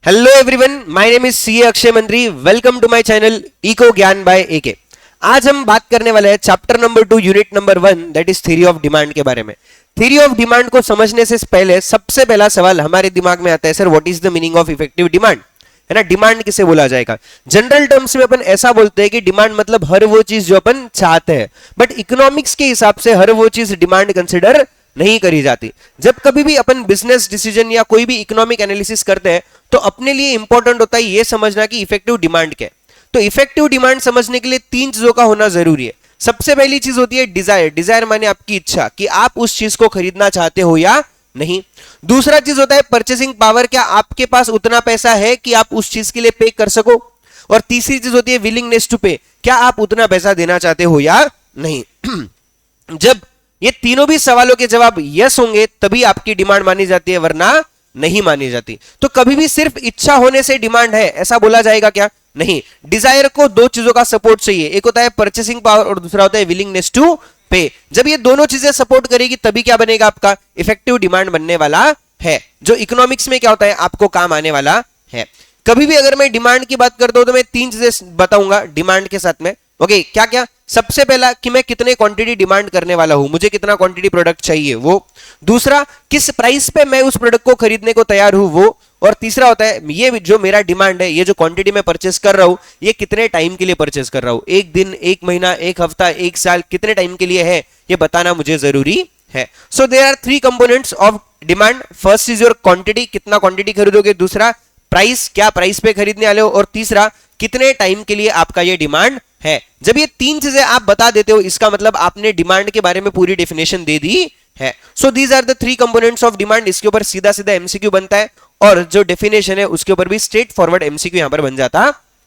Hello everyone, my name is C Akshay Mantri. Welcome to my channel Eco Gyan by AK. आज हम बात करने वाले हैं chapter number 2 unit number 1 that is theory of demand के बारे में। थ्योरी ऑफ डिमांड को समझने से पहले सबसे पहला सवाल हमारे दिमाग में आता है, sir what is the meaning of effective demand, है ना। डिमांड किसे बोला जाएगा? जनरल टर्म्स में अपन ऐसा बोलते हैं कि डिमांड मतलब हर वो चीज जो अपन चाहते हैं, बट इकोनॉमिक्स के हिसाब से हर वो चीज डिमांड कंसिडर नहीं करी जाती। जब कभी भी अपन बिजनेस डिसीजन या कोई भी इकोनॉमिक एनालिसिस करते हैं तो अपने लिए इंपॉर्टेंट होता है ये समझना कि इफेक्टिव डिमांड क्या है। तो इफेक्टिव डिमांड समझने के लिए तीन चीजों का होना जरूरी है। सबसे पहली चीज होती है डिजायर। डिजायर माने आपकी इच्छा कि आप उस चीज को खरीदना चाहते हो या नहीं। दूसरा चीज होता है परचेसिंग पावर, क्या आपके पास उतना पैसा है कि आप उस चीज के लिए पे कर सको। और तीसरी चीज होती है विलिंगनेस टू पे, क्या आप उतना पैसा देना चाहते हो या नहीं। जब ये तीनों भी सवालों के जवाब यस होंगे तभी आपकी डिमांड मानी जाती है, वरना नहीं मानी जाती। तो कभी भी सिर्फ इच्छा होने से डिमांड है ऐसा बोला जाएगा क्या? नहीं। डिजायर को दो चीजों का सपोर्ट चाहिए, एक होता है परचेसिंग पावर और दूसरा होता है विलिंगनेस टू पे। जब ये दोनों चीजें सपोर्ट करेगी तभी क्या बनेगा, आपका इफेक्टिव डिमांड बनने वाला है, जो इकोनॉमिक्स में क्या होता है आपको काम आने वाला है। कभी भी अगर मैं डिमांड की बात करता हूं तो मैं तीन चीजें बताऊंगा डिमांड के साथ में। ओके, क्या क्या? सबसे पहला कि मैं कितने क्वांटिटी डिमांड करने वाला हूं, मुझे कितना क्वांटिटी प्रोडक्ट चाहिए वो। दूसरा, किस प्राइस पे मैं उस प्रोडक्ट को खरीदने को तैयार हूं वो। और तीसरा होता है ये जो मेरा डिमांड है, ये जो क्वांटिटी मैं परचेस कर रहा हूं ये कितने टाइम के लिए परचेस कर रहा हूं, एक दिन, एक महीना, एक हफ्ता, एक साल, कितने टाइम के लिए है ये बताना मुझे जरूरी है। So there are three components of demand. First is your quantity, कितना क्वांटिटी खरीदोगे। दूसरा, प्राइस, क्या प्राइस पे खरीदने वाले हो। और तीसरा, कितने टाइम के लिए आपका ये डिमांड है। जब ये तीन चीजें आप बता देते हो इसका मतलब आपने डिमांड के बारे में पूरी डेफिनेशन दे दी है। So these are the three components of demand. इसके ऊपर सीधा सीधा एमसीक्यू बनता है और जो डेफिनेशन है उसके ऊपर भी स्ट्रेट फॉरवर्ड एमसीक्यू यहां पर बन जाता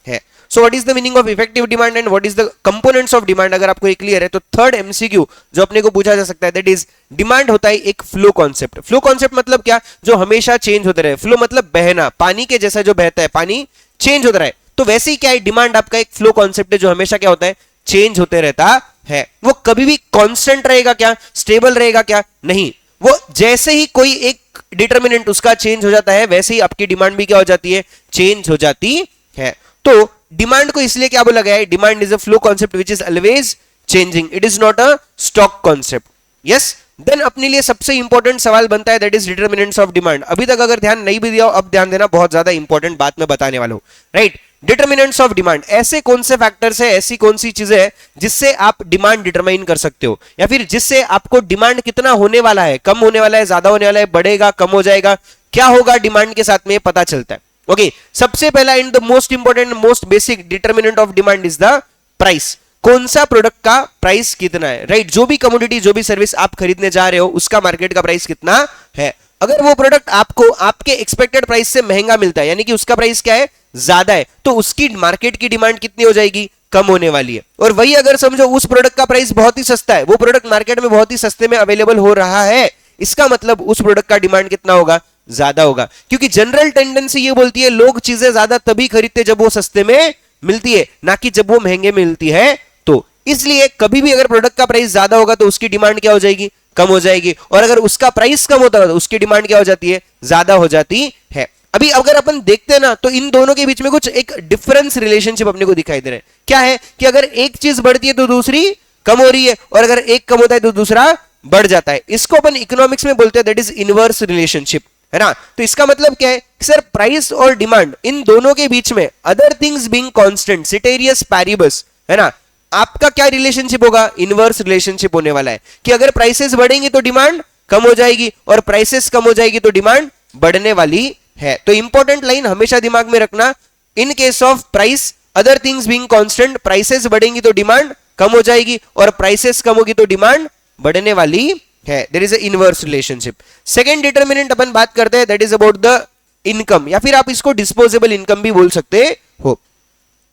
है। So what is the meaning of effective demand and what is the components of demand, अगर आपको एक क्लियर है तो थर्ड एमसीक्यू जो अपने को पूछा जा सकता है दैट इज डिमांड होता है एक फ्लो कॉन्सेप्ट। फ्लो कॉन्सेप्ट मतलब क्या? जो हमेशा चेंज होते रहे। फ्लो मतलब बहना, पानी के जैसा जो बहता है, पानी चेंज होता रहे। तो वैसे ही क्या है, डिमांड आपका एक फ्लो कॉन्सेप्ट है जो हमेशा क्या होता है, चेंज होते रहता है। वो कभी भी कांस्टेंट रहेगा क्या, स्टेबल रहेगा क्या? नहीं। वो जैसे ही कोई एक डिटरमिनेंट उसका चेंज हो जाता है वैसे ही आपकी डिमांड भी क्या हो जाती है, चेंज हो जाती है। तो डिमांड को इसलिए क्या बोला गया है, demand is a flow concept which is always changing, it is not a stock concept. Yes. Then अपने लिए सबसे इंपॉर्टेंट सवाल बनता है that is determinants of demand. अभी तक अगर ध्यान नहीं भी दिया हो अब ध्यान देना, बहुत ज्यादा इंपॉर्टेंट बात मैं बताने वाला हूं। राइट, डिटरमिनेंट्स ऑफ डिमांड, ऐसे कौन से फैक्टर्स है, ऐसी कौन सी चीजें हैं जिससे आप डिमांड डिटरमाइन कर सकते हो, या फिर जिससे आपको डिमांड कितना होने वाला है, कम होने वाला है, ज्यादा होने वाला है, बढ़ेगा, कम हो जाएगा, क्या होगा डिमांड के साथ में पता चलता है। ओके, सबसे पहला and the most important, most basic determinant of demand is the price. कौन सा प्रोडक्ट का प्राइस कितना है। राइट, जो भी कमोडिटी, जो भी सर्विस आप खरीदने जा रहे हो उसका मार्केट का प्राइस कितना है। अगर वो प्रोडक्ट आपको आपके एक्सपेक्टेड प्राइस से महंगा मिलता है, यानी कि उसका प्राइस क्या है, ज्यादा है, तो उसकी मार्केट की डिमांड कितनी हो जाएगी, कम होने वाली है। और वही अगर समझो उस प्रोडक्ट का प्राइस बहुत ही सस्ता है, वो प्रोडक्ट मार्केट में बहुत ही सस्ते में अवेलेबल हो रहा है, इसका मतलब उस प्रोडक्ट का डिमांड कितना होगा, ज्यादा होगा। क्योंकि जनरल टेंडेंसी ये बोलती है लोग चीजें ज्यादा तभी खरीदते जब वो सस्ते में मिलती है, ना कि जब वो महंगे में मिलती है। तो इसलिए कभी भी अगर प्रोडक्ट का प्राइस ज्यादा होगा तो उसकी डिमांड क्या हो जाएगी, कम हो जाएगी। और अगर उसका प्राइस कम होता है तो उसकी डिमांड क्या हो जाती है, ज्यादा हो जाती है। अभी अगर अपन देखते हैं ना तो इन दोनों के बीच में कुछ एक डिफरेंस रिलेशनशिप अपने को दिखाई दे रहा है। क्या है कि अगर एक चीज बढ़ती है तो दूसरी कम हो रही है, और अगर एक कम होता है तो दूसरा बढ़ जाता है। इसको अपन इकोनॉमिक्स में बोलते हैं दैट इज इनवर्स रिलेशनशिप, है ना। तो इसका मतलब क्या है, सर प्राइस और डिमांड इन दोनों के बीच में other things being constant, ceteris paribus, है ना, आपका क्या रिलेशनशिप होगा, इनवर्स रिलेशनशिप होने वाला है कि अगर प्राइसेस बढ़ेंगी तो डिमांड कम हो जाएगी और प्राइसेस कम हो जाएगी तो डिमांड बढ़ने वाली है। तो इंपॉर्टेंट लाइन हमेशा दिमाग में रखना, इन case of price other things being constant, prices बढ़ेंगी तो डिमांड कम हो जाएगी और प्राइसेस कम होगी तो डिमांड बढ़ने वाली है। There is a inverse relationship. Second determinant अपन बात करते हैं that is about the income, या फिर आप इसको डिस्पोजेबल इनकम भी बोल सकते हो।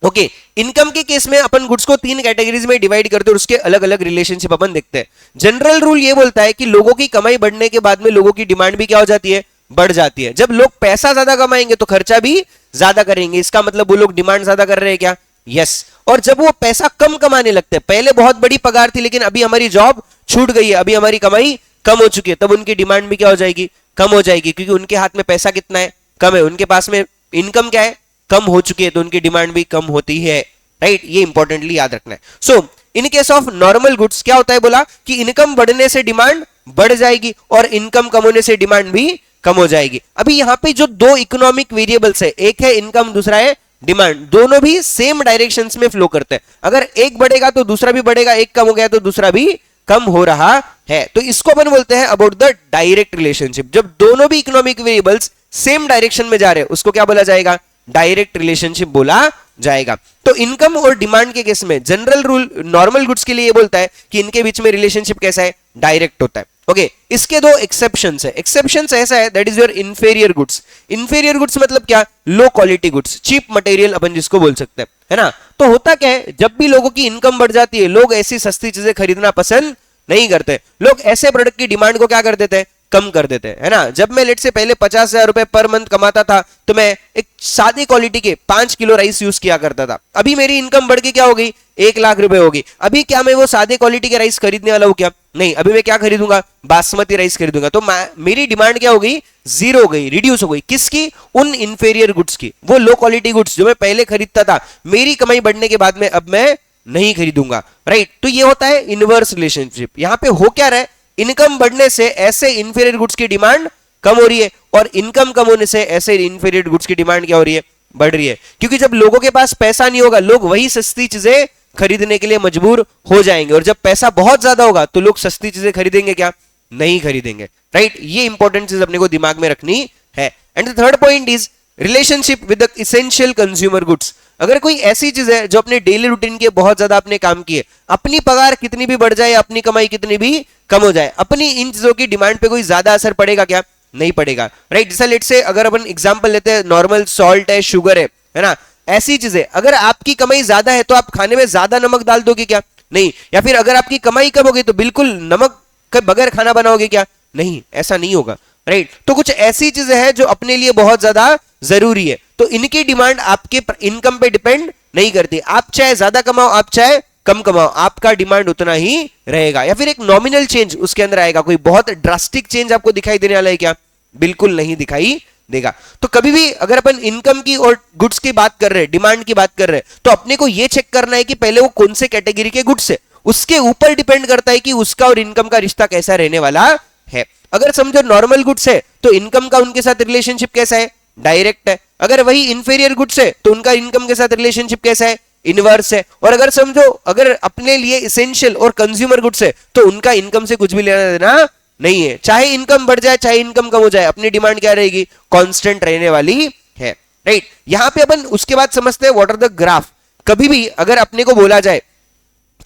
ओके, इनकम के केस में अपन गुड्स को तीन कैटेगरीज में डिवाइड करते हैं और उसके अलग अलग रिलेशनशिप अपन देखते हैं। जनरल रूल ये बोलता है कि लोगों की कमाई बढ़ने के बाद में लोगों की डिमांड भी क्या हो जाती है, बढ़ जाती है। जब लोग पैसा ज्यादा कमाएंगे तो खर्चा भी ज्यादा करेंगे, इसका मतलब वो लोग डिमांड ज्यादा कर रहे हैं क्या, यस। और जब वो पैसा कम कमाने लगते हैं, पहले बहुत बड़ी पगार थी लेकिन अभी हमारी जॉब छूट गई है, अभी हमारी कमाई कम हो चुकी है, तब उनकी डिमांड भी क्या हो जाएगी, कम हो जाएगी, क्योंकि उनके हाथ में पैसा कितना है, कम है, उनके पास में इनकम क्या है, कम हो चुकी है, तो उनकी डिमांड भी कम होती है, राइट। ये इंपॉर्टेंटली याद रखना है। So in case of normal goods क्या होता है, बोला कि इनकम बढ़ने से डिमांड बढ़ जाएगी और इनकम कम होने से डिमांड भी कम हो जाएगी। अभी यहां पे जो दो इकोनॉमिक वेरिएबल्स है, एक है इनकम, दूसरा है डिमांड, दोनों भी सेम डायरेक्शंस में फ्लो करते हैं। अगर एक बढ़ेगा तो दूसरा भी बढ़ेगा, एक कम हो गया तो दूसरा भी कम हो रहा है। तो इसको अपन बोलते हैं अबाउट द डायरेक्ट रिलेशनशिप। जब दोनों भी इकोनॉमिक वेरिएबल्स सेम डायरेक्शन में जा रहे हैं उसको क्या बोला जाएगा, डायरेक्ट रिलेशनशिप बोला जाएगा। तो इनकम और डिमांड के केस में जनरल रूल नॉर्मल गुड्स के लिए ये बोलता है कि इनके बीच में रिलेशनशिप कैसा है, डायरेक्ट होता है। ओके, इसके दो एक्सेप्शंस है। एक्सेप्शंस ऐसा है, that is your inferior goods. Inferior goods मतलब क्या, low quality goods, cheap material अपन जिसको बोल सकते हैं, है ना। तो होता क्या है, जब भी लोगों की इनकम बढ़ जाती है, लोग ऐसी सस्ती चीजें खरीदना पसंद नहीं करते। लोग ऐसे प्रोडक्ट की डिमांड को क्या कर देते हैं, कम कर देते हैं, है ना। जब मैं लेट से पहले 50,000 रुपए पर मंथ कमाता था तो मैं एक सादी क्वालिटी के 5 किलो राइस यूज किया करता था। अभी मेरी इनकम बढ़ के क्या हो गई, 1 लाख रुपए हो गई। अभी क्या मैं वो सादे क्वालिटी के राइस खरीदने वाला हूं क्या, नहीं। अभी मैं क्या खरीदूंगा, बासमती राइस खरीदूंगा। तो मेरी डिमांड क्या हो गई, जीरो हो गई, रिड्यूस हो गई। किसकी, उन इंफीरियर गुड्स की। वो लो क्वालिटी गुड्स जो मैं पहले खरीदता था, मेरी कमाई बढ़ने के बाद में अब मैं नहीं खरीदूंगा, राइट। तो ये होता है इनवर्स रिलेशनशिप। यहां पे हो क्या रहा है, इनकम बढ़ने से ऐसे इंफीरियर गुड्स की डिमांड कम हो रही है और इनकम कम होने से ऐसे इंफीरियर गुड्स की डिमांड क्या हो रही है, बढ़ रही है। क्योंकि जब लोगों के पास पैसा नहीं होगा, लोग वही सस्ती चीजें खरीदने के लिए मजबूर हो जाएंगे, और जब पैसा बहुत ज्यादा होगा तो लोग सस्ती चीजें खरीदेंगे क्या, नहीं खरीदेंगे, राइट। ये इंपॉर्टेंट चीज अपने को दिमाग में रखनी है। And the third point is relationship with the essential consumer goods. अगर कोई ऐसी चीज है जो अपने डेली रूटीन के बहुत ज्यादा अपने काम की है, अपनी पगार कितनी भी बढ़ जाए, अपनी कमाई कितनी भी कम हो जाए, अपनी इन चीजों की डिमांड पे कोई ज्यादा असर पड़ेगा क्या, नहीं पड़ेगा, राइट। जैसा लेट से अगर अपन एग्जांपल लेते हैं, नॉर्मल सॉल्ट है, शुगर है ना, ऐसी चीजें अगर आपकी कमाई ज्यादा है तो आप खाने में ज्यादा नमक डाल दोगे क्या, नहीं। या फिर अगर आपकी कमाई कम होगी तो बिल्कुल नमक के बगैर खाना बनाओगे क्या, नहीं, ऐसा नहीं होगा, राइट। तो कुछ ऐसी चीजें हैं जो अपने लिए बहुत ज्यादा जरूरी है, तो इनकी डिमांड आपके इनकम पे डिपेंड नहीं करती। आप चाहे ज्यादा कमाओ, आप चाहे कम कमाओ, आपका डिमांड उतना ही रहेगा। या फिर एक नॉमिनल चेंज उसके अंदर आएगा, कोई बहुत ड्रास्टिक चेंज आपको दिखाई देने वाला है क्या, बिल्कुल नहीं दिखाई देगा। तो कभी भी अगर अपन इनकम की और गुड्स की बात कर रहे हैं, डिमांड की बात कर रहे हैं, तो अपने को यह चेक करना है कि पहले वो कौन से कैटेगरी के गुड्स है, उसके ऊपर डिपेंड करता है कि उसका और इनकम का रिश्ता कैसा रहने वाला है। अगर समझो नॉर्मल गुड्स है तो इनकम का उनके साथ रिलेशनशिप कैसा है, डायरेक्ट है। अगर वही इंफीरियर गुड्स है तो उनका इनकम के साथ रिलेशनशिप कैसा है, इनवर्स है। और अगर समझो अगर अपने लिए इसेंशियल और कंज्यूमर गुड्स है तो उनका इनकम से कुछ भी लेना देना नहीं है। चाहे इनकम बढ़ जाए चाहे इनकम कम हो जाए, अपनी डिमांड क्या रहेगी, कांस्टेंट रहने वाली है, राइट। यहां पे अपन उसके बाद समझते हैं व्हाट आर द ग्राफ। कभी भी अगर अपने को बोला जाए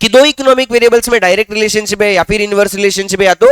कि दो इकोनॉमिक वेरिएबल्स में डायरेक्ट रिलेशनशिप है या फिर इनवर्स रिलेशनशिप है या तो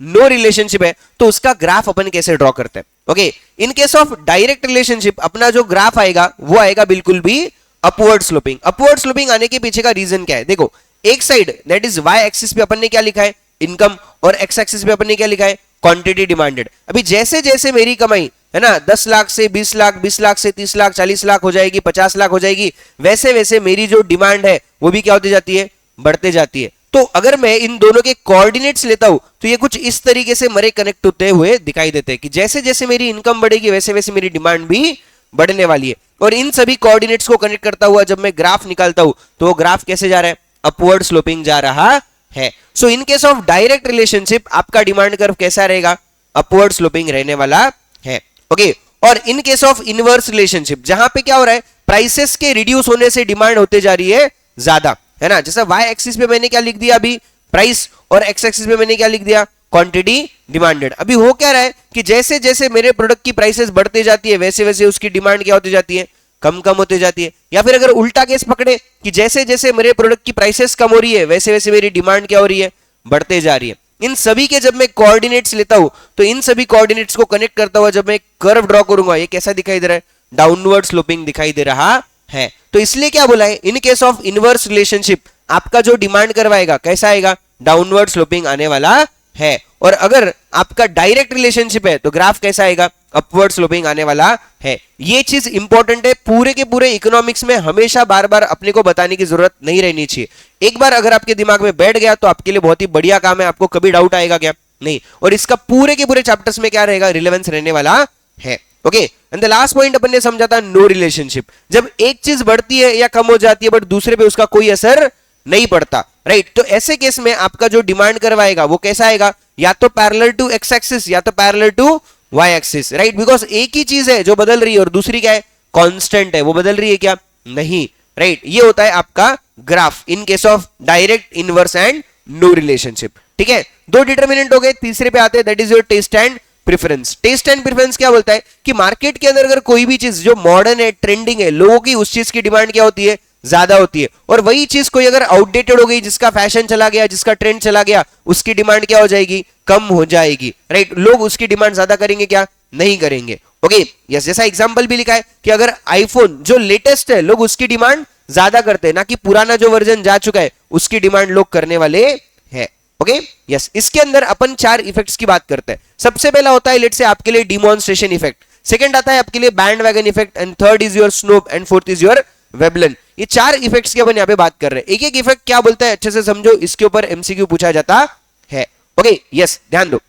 नो रिलेशनशिप है, तो उसका ग्राफ अपन कैसे ड्रॉ करते हैं। Okay, in case of direct relationship अपना जो ग्राफ आएगा वो आएगा बिल्कुल भी अपवर्ड स्लोपिंग। अपवर्ड स्लोपिंग आने के पीछे का रीजन क्या है, देखो एक side that is Y axis पे अपन ने क्या लिखा है, इनकम, और एक्स एक्सिस पे अपन ने क्या लिखा है, क्वांटिटी डिमांडेड। अभी जैसे जैसे मेरी कमाई है ना 10 लाख से 20 लाख, 20 लाख से 30 लाख, 40 लाख हो जाएगी, 50 लाख हो जाएगी, वैसे वैसे मेरी जो डिमांड है वो भी क्या होती जाती है, बढ़ते जाती है। तो अगर मैं इन दोनों के कोऑर्डिनेट्स लेता हूं तो ये कुछ इस तरीके से मरे कनेक्ट होते हुए दिखाई देते हैं कि जैसे जैसे मेरी इनकम बढ़ेगी वैसे वैसे मेरी डिमांड भी बढ़ने वाली है। और इन सभी कोऑर्डिनेट्स को कनेक्ट करता हुआ जब मैं ग्राफ निकालता हूं तो वो ग्राफ कैसे जा रहा है, अपवर्ड स्लोपिंग जा रहा है। So in case of direct relationship आपका डिमांड कर्व कैसा रहेगा, अपवर्ड स्लोपिंग रहने वाला है। ओके, और in case of inverse relationship जहां पे क्या हो रहा है, प्राइसेस के रिड्यूस होने से डिमांड होते जा रही है ज्यादा, है ना। जैसा वाई एक्सिस पे मैंने क्या लिख दिया अभी, प्राइस, और एक्स एक्सिस पे मैंने क्या लिख दिया, क्वांटिटी डिमांडेड। अभी हो क्या रहा है कि जैसे जैसे मेरे प्रोडक्ट की प्राइसेस बढ़ते जाती है वैसे वैसे उसकी डिमांड क्या होती जाती है, कम कम होती जाती है। या फिर अगर उल्टा केस पकड़े कि जैसे जैसे मेरे प्रोडक्ट की प्राइसेस कम हो रही है वैसे वैसे मेरी डिमांड क्या हो रही है, बढ़ते जा रही है। इन सभी के जब मैं कोऑर्डिनेट्स लेता हूं तो इन सभी कोऑर्डिनेट्स को कनेक्ट करता हुआ जब मैं कर्व ड्रॉ करूंगा ये कैसा दिखाई दे रहा है, डाउनवर्ड स्लोपिंग दिखाई दे रहा है। तो इसलिए क्या बोला है, इन केस ऑफ इनवर्स रिलेशनशिप आपका जो डिमांड करवाएगा कैसा आएगा, डाउनवर्ड स्लोपिंग आने वाला है। और अगर आपका डायरेक्ट रिलेशनशिप है तो ग्राफ कैसा आएगा, अपवर्ड स्लोपिंग आने वाला है। ये चीज इंपॉर्टेंट है, पूरे के पूरे इकोनॉमिक्स में हमेशा बार बार अपने को बताने की जरूरत नहीं रहनी चाहिए। एक बार अगर आपके दिमाग में बैठ गया तो आपके लिए बहुत ही बढ़िया काम है, आपको कभी डाउट आएगा क्या, नहीं। और इसका पूरे के पूरे चैप्टर्स में क्या रहेगा, रिलेवेंस रहने वाला है। Okay and the last point अपन ने समझा था नो रिलेशनशिप, जब एक चीज बढ़ती है या कम हो जाती है बट दूसरे पे उसका कोई असर नहीं पड़ता, राइट। तो ऐसे केस में आपका जो डिमांड करवाएगा वो कैसा आएगा, या तो पैरेलल टू एक्स एक्सिस या तो parallel to Y axis, right. Because एक ही चीज है जो बदल रही है और दूसरी क्या है, कांस्टेंट है, वो बदल रही है क्या, नहीं, राइट। ये होता है आपका graph in case of direct, inverse and no relationship, ठीक है। दो डिटर्मिनेंट हो गए, तीसरे पे आते हैं that is your taste and preference. Taste and preference क्या बोलता है कि मार्केट के अंदर अगर कोई भी चीज जो मॉडर्न है, ट्रेंडिंग है, लोगों की उस चीज की डिमांड क्या होती है, ज्यादा होती है, और वही चीज कोई अगर आउटडेटेड हो गई, जिसका फैशन चला गया, जिसका ट्रेंड चला गया, उसकी डिमांड क्या हो जाएगी, कम हो जाएगी, राइट। लोग उसकी डिमांड ज्यादा करेंगे क्या, नहीं करेंगे, ओके यस। जैसा एग्जांपल भी लिखा है कि अगर आईफोन जो लेटेस्ट है लोग उसकी डिमांड ज्यादा करते हैं, ना कि पुराना जो वर्जन जा चुका है उसकी डिमांड लोग करने वाले हैं, ओके यस। इसके अंदर अपन 4 इफेक्ट्स की बात करते हैं। सबसे पहला होता है लेट्स से आपके लिए डिमॉन्स्ट्रेशन इफेक्ट, सेकंड आता है आपके लिए band wagon effect, and third is your snob, and fourth is your Veblen. ये 4 इफेक्ट्स की अपन यहां पे बात कर रहे हैं। एक एक इफेक्ट क्या बोलता है अच्छे से समझो, इसके ऊपर एमसीक्यू पूछा जाता है, ओके यस ध्यान दो।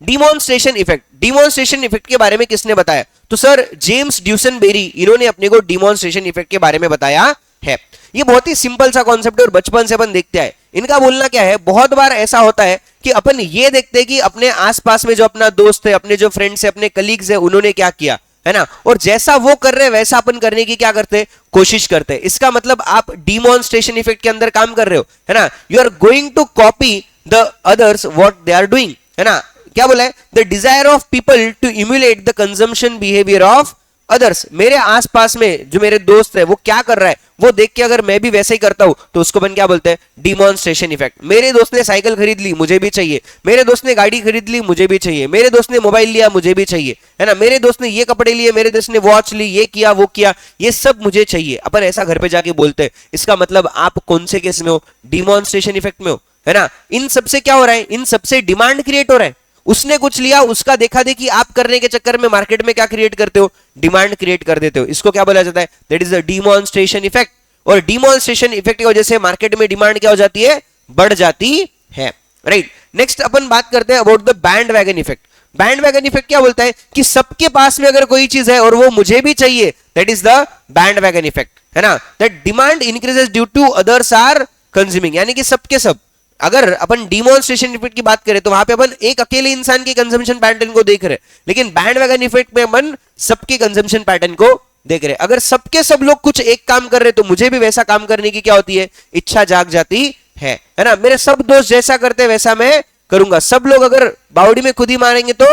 डिमॉन्स्ट्रेशन इफेक्ट, डिमॉन्स्ट्रेशन इफेक्ट के बारे में किसने बताया, तो सर जेम्स ड्यूसनबेरी, इन्होंने अपने को डिमॉन्स्ट्रेशन इफेक्ट के बारे में बताया है। ये बहुत ही सिंपल सा कॉन्सेप्ट है और बचपन से अपन देखते आए। इनका बोलना क्या है, बहुत बार ऐसा होता है कि अपन ये देखते हैं कि अपने आसपास में जो अपना दोस्त है, अपने जो फ्रेंड्स है, अपने कलीग्स है, उन्होंने क्या किया है ना, और जैसा वो कर रहे हैं वैसा अपन करने की क्या करते हैं, कोशिश करते हैं। इसका मतलब आप डिमॉन्स्ट्रेशन इफेक्ट के अंदर काम कर रहे हो, है ना। You are going to copy the others what they are doing, है ना। क्या बोला है, the desire of people to emulate the consumption behaviour of others. मेरे आसपास में जो मेरे दोस्त है वो क्या कर रहा है वो देख के अगर मैं भी वैसे ही करता हूं तो उसको अपन क्या बोलते हैं, डिमॉन्स्ट्रेशन इफेक्ट। मेरे दोस्त ने साइकिल खरीद ली, मुझे भी चाहिए, मेरे दोस्त ने गाड़ी खरीद ली, मुझे भी चाहिए, मेरे दोस्त ने मोबाइल लिया, मुझे भी चाहिए, है ना। मेरे दोस्त ने ये कपड़े लिए, मेरे दोस्त ने वॉच ली, ये किया वो किया, ये सब मुझे चाहिए, अपन ऐसा घर पे जाके बोलते हैं। इसका मतलब आप कौन से केस में हो, डिमॉन्स्ट्रेशन इफेक्ट में हो, है ना। इन सबसे क्या हो रहा है, इन सबसे डिमांड क्रिएट हो रहा है। उसने कुछ लिया, उसका देखा देखी आप करने के चक्कर में मार्केट में क्या क्रिएट करते हो, डिमांड क्रिएट कर देते हो। इसको क्या बोला जाता है, that is the demonstration effect. और डिमॉन्स्ट्रेशन इफेक्ट की वजह से मार्केट में डिमांड क्या हो जाती है, बढ़ जाती है, राइट। नेक्स्ट अपन बात करते हैं about the bandwagon effect. Band wagon effect क्या बोलता है कि सबके पास में अगर कोई चीज है और वो मुझे भी चाहिए, that is the bandwagon effect, है ना। That demand increases due to others are consuming, यानी कि सबके सब। अगर अपन डिमॉन्स्ट्रेशन इफेक्ट की बात करें तो वहां पे अपन एक अकेले इंसान के कंजम्पशन पैटर्न को देख रहे हैं, लेकिन बैंड वैगन इफेक्ट में अपन सबके कंजम्पशन पैटर्न को देख रहे हैं। अगर सबके सब लोग कुछ एक काम कर रहे हैं तो मुझे भी वैसा काम करने की क्या होती है, इच्छा जाग जाती है ना। मेरे सब दोस्त जैसा करते हैं वैसा मैं करूंगा। सब लोग अगर बावड़ी में खुद ही मारेंगे तो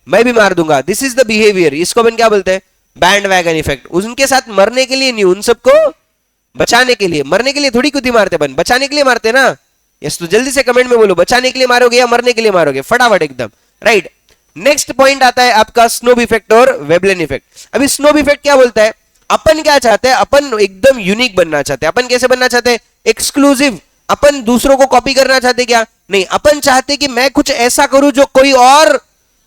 मैं भी मार दूंगा। दिस इज द बिहेवियर, इसको अपन क्या बोलते हैं, बैंड वैगन इफेक्ट। उनके साथ मरने के लिए नहीं, उन सबको बचाने के लिए। मरने के लिए थोड़ी खुद ही मारते अपन, बचाने के लिए मारते ना। यस, तो जल्दी से कमेंट में बोलो, बचाने के लिए मारोगे या मरने के लिए मारोगे, फटाफट एकदम, राइट। नेक्स्ट पॉइंट आता है आपका स्नोब इफेक्ट और वेबलन इफेक्ट। अभी स्नोब इफेक्ट क्या बोलता है, अपन क्या चाहते हैं, अपन एकदम यूनिक बनना चाहते हैं। अपन कैसे बनना चाहते हैं, एक्सक्लूसिव। अपन दूसरों को कॉपी करना चाहते क्या, नहीं। अपन चाहते कि मैं कुछ ऐसा करूं जो कोई और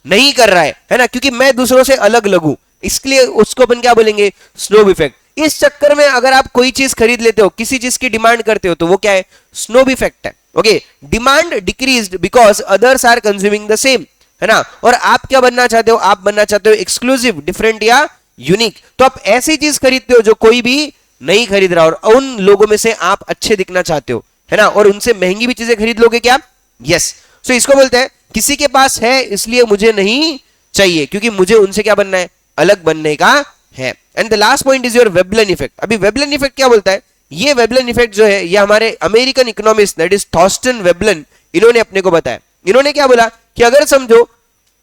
नहीं कर रहा है ना, क्योंकि मैं दूसरों से अलग लगूं। इसलिए उसको अपन क्या बोलेंगे, स्नोब इफेक्ट। इस चक्कर में अगर आप कोई चीज खरीद लेते हो, किसी चीज की डिमांड करते हो, तो वो क्या है, स्नोब इफेक्ट है। Okay, demand decreased because others are consuming the same, है ना। और आप क्या बनना चाहते हो, आप बनना चाहते हो एक्सक्लूसिव, डिफरेंट या यूनिक। तो आप ऐसी चीज खरीदते हो जो कोई भी नहीं खरीद रहा, और उन लोगों में से आप अच्छे दिखना चाहते हो, है ना। और उनसे महंगी भी चीजें खरीद लोगे क्या, यस। सो इसको बोलते हैं किसी के पास है इसलिए मुझे नहीं चाहिए, क्योंकि मुझे उनसे क्या बनना है, अलग बनने का है। And the last point is your Veblen effect. अभी वेबलन इफेक्ट क्या बोलता है, ये वेबलन इफेक्ट जो है ये हमारे American economist that is Thorstein Veblen, इन्होंने अपने को बताया। इन्होंने क्या बोला कि अगर समझो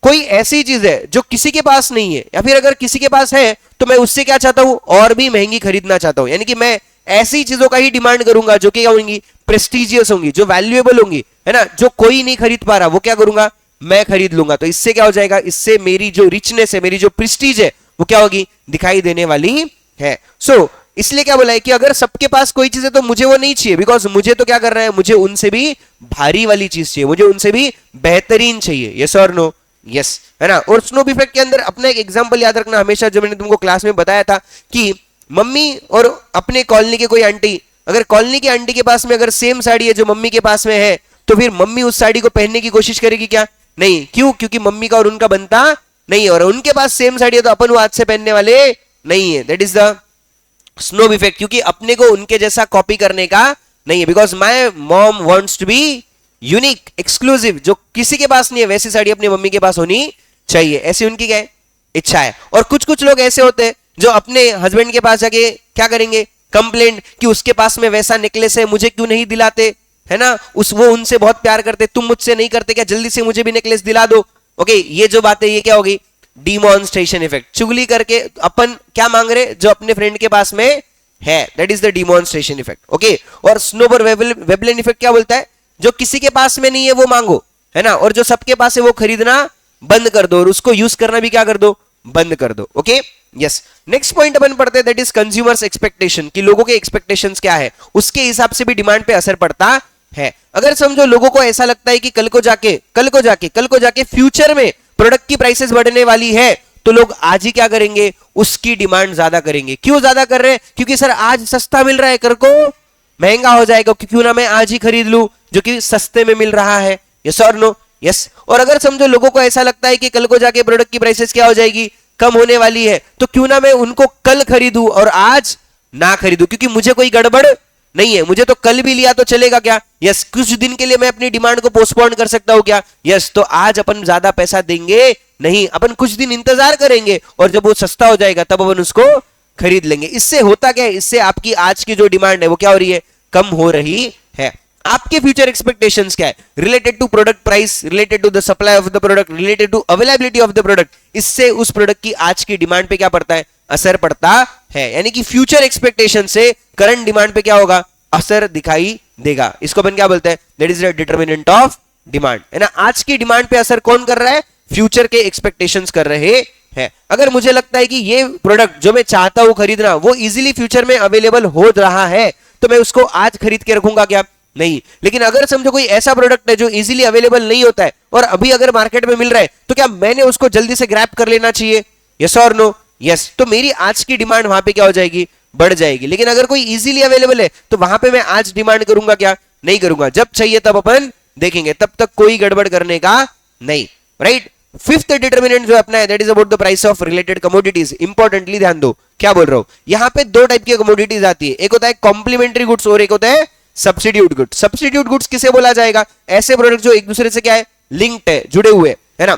कोई ऐसी चीज है जो किसी के पास नहीं है, या फिर अगर किसी के पास है तो मैं उससे क्या चाहता हूं, और भी महंगी खरीदना चाहता हूं। यानी कि मैं ऐसी चीजों का ही डिमांड करूंगा जो कि क्या होंगी, प्रेस्टिजियस होंगी, जो वैल्यूएबल होंगी, है ना। जो कोई नहीं खरीद पा रहा वो क्या करूंगा, मैं खरीद लूंगा। तो इससे क्या हो जाएगा, इससे मेरी जो रिचनेस है, मेरी जो प्रेस्टीज है, वो क्या होगी, दिखाई देने वाली है। सो इसलिए क्या बोला है कि अगर सबके पास कोई चीज है तो मुझे वो नहीं चाहिए, बिकॉज मुझे तो क्या करना है, मुझे उनसे भी भारी वाली चीज चाहिए, मुझे उनसे भी बेहतरीन चाहिए। यस और नो, यस, है ना। और स्नोब इफेक्ट के अंदर अपना एक एग्जांपल याद रखना हमेशा, जो मैंने तुमको क्लास में बताया था कि मम्मी और अपने कॉलोनी के कोई आंटी, अगर कॉलोनी की आंटी के पास में अगर सेम साड़ी है जो मम्मी के पास में है, तो फिर मम्मी उस साड़ी को पहनने की कोशिश करेगी क्या, नहीं। क्यों, क्योंकि मम्मी का और उनका बनता नहीं है, और उनके पास सेम साड़ी है तो अपन वो आज से पहनने वाले नहीं है। That is the snob effect, क्योंकि अपने को उनके जैसा कॉपी करने का नहीं है। Because my mom wants to be unique, exclusive, जो किसी के पास नहीं है वैसी साड़ी अपनी मम्मी के पास होनी चाहिए, ऐसी उनकी क्या है, इच्छा है। और कुछ कुछ लोग ऐसे होते हैं जो अपने हस्बैंड के पास जाके क्या करेंगे, कंप्लेंट कि उसके पास में वैसा नेकलेस है, मुझे क्यों नहीं दिलाते, है ना, वो उनसे बहुत प्यार करते, तुम मुझसे नहीं करते क्या, जल्दी से मुझे भी नेकलेस दिला दो। ओके, ये जो बात है ये क्या होगी, डिमॉन्स्ट्रेशन इफेक्ट। चुगली करके अपन क्या मांग रहे, जो अपने फ्रेंड के पास में है, that is the demonstration effect. Okay, और स्नोबर वेबलिन इफेक्ट क्या बोलता है, जो किसी के पास में नहीं है वो मांगो, है ना, और जो सबके पास है वो खरीदना बंद कर दो, और उसको यूज करना भी क्या कर दो, बंद कर दो। Okay, yes. नेक्स्ट पॉइंट अपन पढ़ते हैं, दैट इज कंज्यूमर्स एक्सपेक्टेशन, कि लोगों के एक्सपेक्टेशंस क्या है, उसके हिसाब से भी डिमांड पे असर पड़ता है। अगर समझो लोगों को ऐसा लगता है कि कल को जाके फ्यूचर में प्रोडक्ट की प्राइसेस बढ़ने वाली है, तो लोग आज ही क्या करेंगे, उसकी डिमांड ज्यादा करेंगे। क्यों ज्यादा कर रहे हैं, क्योंकि सर आज सस्ता मिल रहा है, कल को महंगा हो जाएगा, क्यों ना मैं आज ही खरीद लूं जो कि सस्ते में मिल रहा है। यस और नो, यस। और अगर समझो लोगों को ऐसा लगता है कि कल को जाके प्रोडक्ट की प्राइसेस क्या हो जाएगी, कम होने वाली है, तो क्यों ना मैं उनको कल खरीदूं और आज ना खरीदूं, क्योंकि मुझे कोई गड़बड़ नहीं है, मुझे तो कल भी लिया तो चलेगा क्या, यस। कुछ दिन के लिए मैं अपनी डिमांड को पोस्टपोन कर सकता हूं क्या, यस। तो आज अपन ज्यादा पैसा देंगे नहीं, अपन कुछ दिन इंतजार करेंगे, और जब वो सस्ता हो जाएगा तब अपन उसको खरीद लेंगे। इससे होता क्या है, इससे आपकी आज की जो डिमांड है वो क्या हो रही है, कम हो रही है। आपके फ्यूचर एक्सपेक्टेशंस क्या है, related to product price, related to the supply of the product, related to availability of the product, इससे उस प्रोडक्ट की आज की डिमांड पे क्या पड़ता है, असर पड़ता है। यानी कि फ्यूचर एक्सपेक्टेशन से करंट डिमांड पे क्या होगा, असर दिखाई देगा। इसको अपन क्या बोलते हैं, that is the determinant of demand, है ना। आज की डिमांड पे असर कौन कर रहा है, फ्यूचर के एक्सपेक्टेशंस कर रहे हैं। अगर मुझे लगता है कि ये प्रोडक्ट जो मैं चाहता हूं खरीदना वो इजीली फ्यूचर में अवेलेबल हो रहा है, तो मैं उसको आज खरीद के रखूंगा क्या, नहीं। लेकिन अगर समझो कोई ऐसा प्रोडक्ट है जो इजीली अवेलेबल नहीं होता है और अभी अगर मार्केट में मिल रहा है, तो क्या मैंने उसको जल्दी से ग्रैब कर लेना चाहिए, यस और नो, यस। तो मेरी आज की डिमांड वहां पे क्या हो जाएगी, बढ़ जाएगी। लेकिन अगर कोई इजीली अवेलेबल है तो वहां पे मैं आज डिमांड करूंगा क्या, नहीं करूंगा। जब चाहिए तब अपन देखेंगे, तब तक कोई गड़बड़ करने का नहीं, राइट। फिफ्थ डिटर्मिनेंट जो अपना है, that is about the price of related commodities. Importantly ध्यान दो, क्या बोल रहा हूं, यहां पे दो टाइप की कमोडिटीज आती है, एक होता है कॉम्प्लीमेंट्री गुड्स और एक होता है सब्स्टिट्यूट गुड्स। सब्स्टिट्यूट गुड्स किसे बोला जाएगा, ऐसे प्रोडक्ट जो एक दूसरे से क्या है, लिंक्ड है, जुड़े हुए, है ना।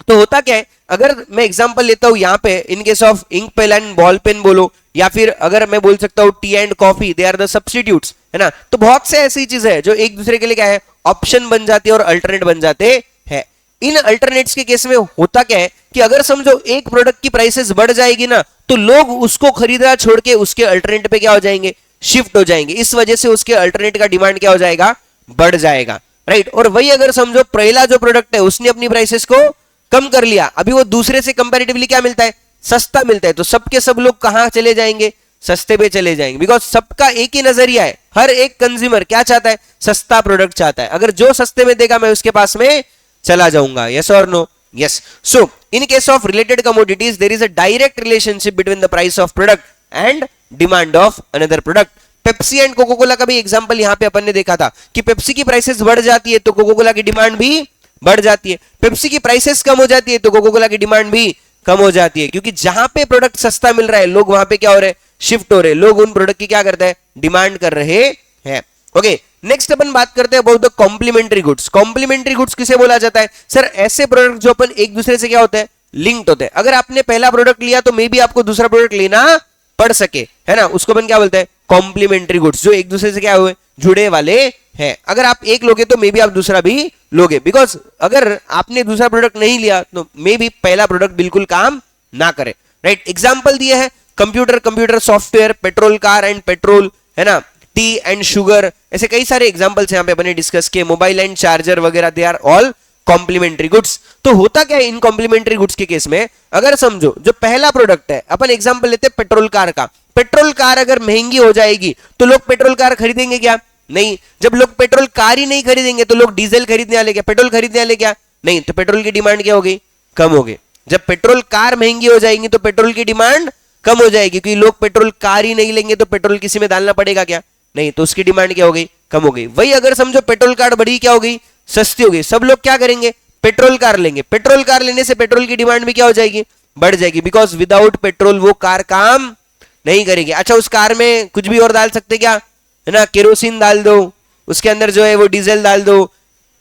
तो होता क्या है, अगर मैं एग्जांपल लेता हूं यहां पे, in case of ink pen and ball pen बोलो, या फिर अगर मैं बोल सकता हूं tea and coffee, they are the substitutes, है ना। तो बहुत से ऐसी चीजें है जो एक दूसरे के लिए क्या है, ऑप्शन बन जाती है और अल्टरनेट बन जाते हैं। इन अल्टरनेट्स के केस में होता क्या है कि अगर समझो एक प्रोडक्ट की प्राइसेस बढ़ जाएगी ना, तो लोग उसको खरीदना छोड़ के उसके अल्टरनेट पे क्या हो जाएंगे, शिफ्ट हो जाएंगे। इस वजह से उसके अल्टरनेट का डिमांड क्या हो जाएगा, बढ़ जाएगा, राइट। और वही अगर समझो पहला जो प्रोडक्ट है उसने अपनी प्राइसेस को कम कर लिया, अभी वो दूसरे से कंपैरेटिवली क्या मिलता है, सस्ता मिलता है, तो सबके सब लोग कहां चले जाएंगे, सस्ते पे चले जाएंगे। बिकॉज सबका एक ही नजरिया है, हर एक कंज्यूमर क्या चाहता है, सस्ता प्रोडक्ट चाहता है। अगर जो सस्ते में देगा मैं उसके पास में चला जाऊंगा, यस और no, yes. So in case of related commodities there is a direct relationship between the price of product and demand of another product. Pepsi and Coca Cola का भी एग्जांपल यहां पे अपन ने देखा था कि पेप्सी की प्राइसेस बढ़ जाती है तो कोको कोला की डिमांड भी बढ़ जाती है, पेप्सी की प्राइसेस कम हो जाती है तो कोको कोला की डिमांड भी कम हो जाती है। क्योंकि जहां पे प्रोडक्ट सस्ता मिल रहा है लोग वहां पे क्या हो रहे हैं, शिफ्ट हो रहे हैं, लोग उन प्रोडक्ट की क्या करते हैं, डिमांड कर रहे हैं। ओके, नेक्स्ट अपन बात करते हैं about the complementary goods. Complementary goods किसे बोला जाता है, सर ऐसे प्रोडक्ट जो अपन एक दूसरे से क्या होते हैं, लिंक्ड होते हैं। अगर आपने पहला प्रोडक्ट लिया तो मे बी आपको दूसरा प्रोडक्ट लेना पड़ सके, है ना, उसको अपन क्या बोलते हैं, कॉम्प्लीमेंट्री गुड्स, जो एक दूसरे से क्या हुए, जुड़े वाले हैं। अगर आप एक लोगे तो मे बी आप दूसरा भी लोगे, बिकॉज अगर आपने दूसरा प्रोडक्ट नहीं लिया तो मे बी पहला प्रोडक्ट बिल्कुल काम ना करे, राइट। एग्जाम्पल दिए है computer software, petrol car and petrol, है ना, टी एंड शुगर, ऐसे कई सारे एग्जांपल्स यहां पे अपने डिस्कस किए, मोबाइल एंड चार्जर वगैरह, they are all complementary goods. तो होता क्या है इन कॉम्प्लीमेंट्री गुड्स के केस में, अगर समझो जो पहला प्रोडक्ट है, अपन एग्जांपल लेते हैं पेट्रोल कार का, पेट्रोल कार अगर महंगी हो जाएगी तो लोग पेट्रोल कार खरीदेंगे क्या, नहीं। जब लोग पेट्रोल कार ही नहीं खरीदेंगे तो लोग डीजल खरीदने वाले क्या, पेट्रोल खरीदने वाले क्या, नहीं। तो पेट्रोल की डिमांड क्या हो गई, कम हो गई। जब पेट्रोल कार महंगी हो जाएंगी तो पेट्रोल की डिमांड कम हो जाएगी, क्योंकि लोग पेट्रोल कार ही नहीं लेंगे तो पेट्रोल किसी में डालना पड़ेगा क्या, नहीं। तो उसकी डिमांड क्या हो गई, कम हो गई। वही अगर समझो पेट्रोल कार बढ़ी क्या हो गई, सस्ती हो गई, सब लोग क्या करेंगे, पेट्रोल कार लेंगे, पेट्रोल कार लेने से पेट्रोल की डिमांड भी क्या हो जाएगी, बढ़ जाएगी, बिकॉज विदाउट पेट्रोल वो कार काम नहीं करेगी। अच्छा, उस कार में कुछ भी और डाल सकते क्या, है ना, केरोसिन डाल दो, उसके अंदर जो है वो डीजल डाल दो,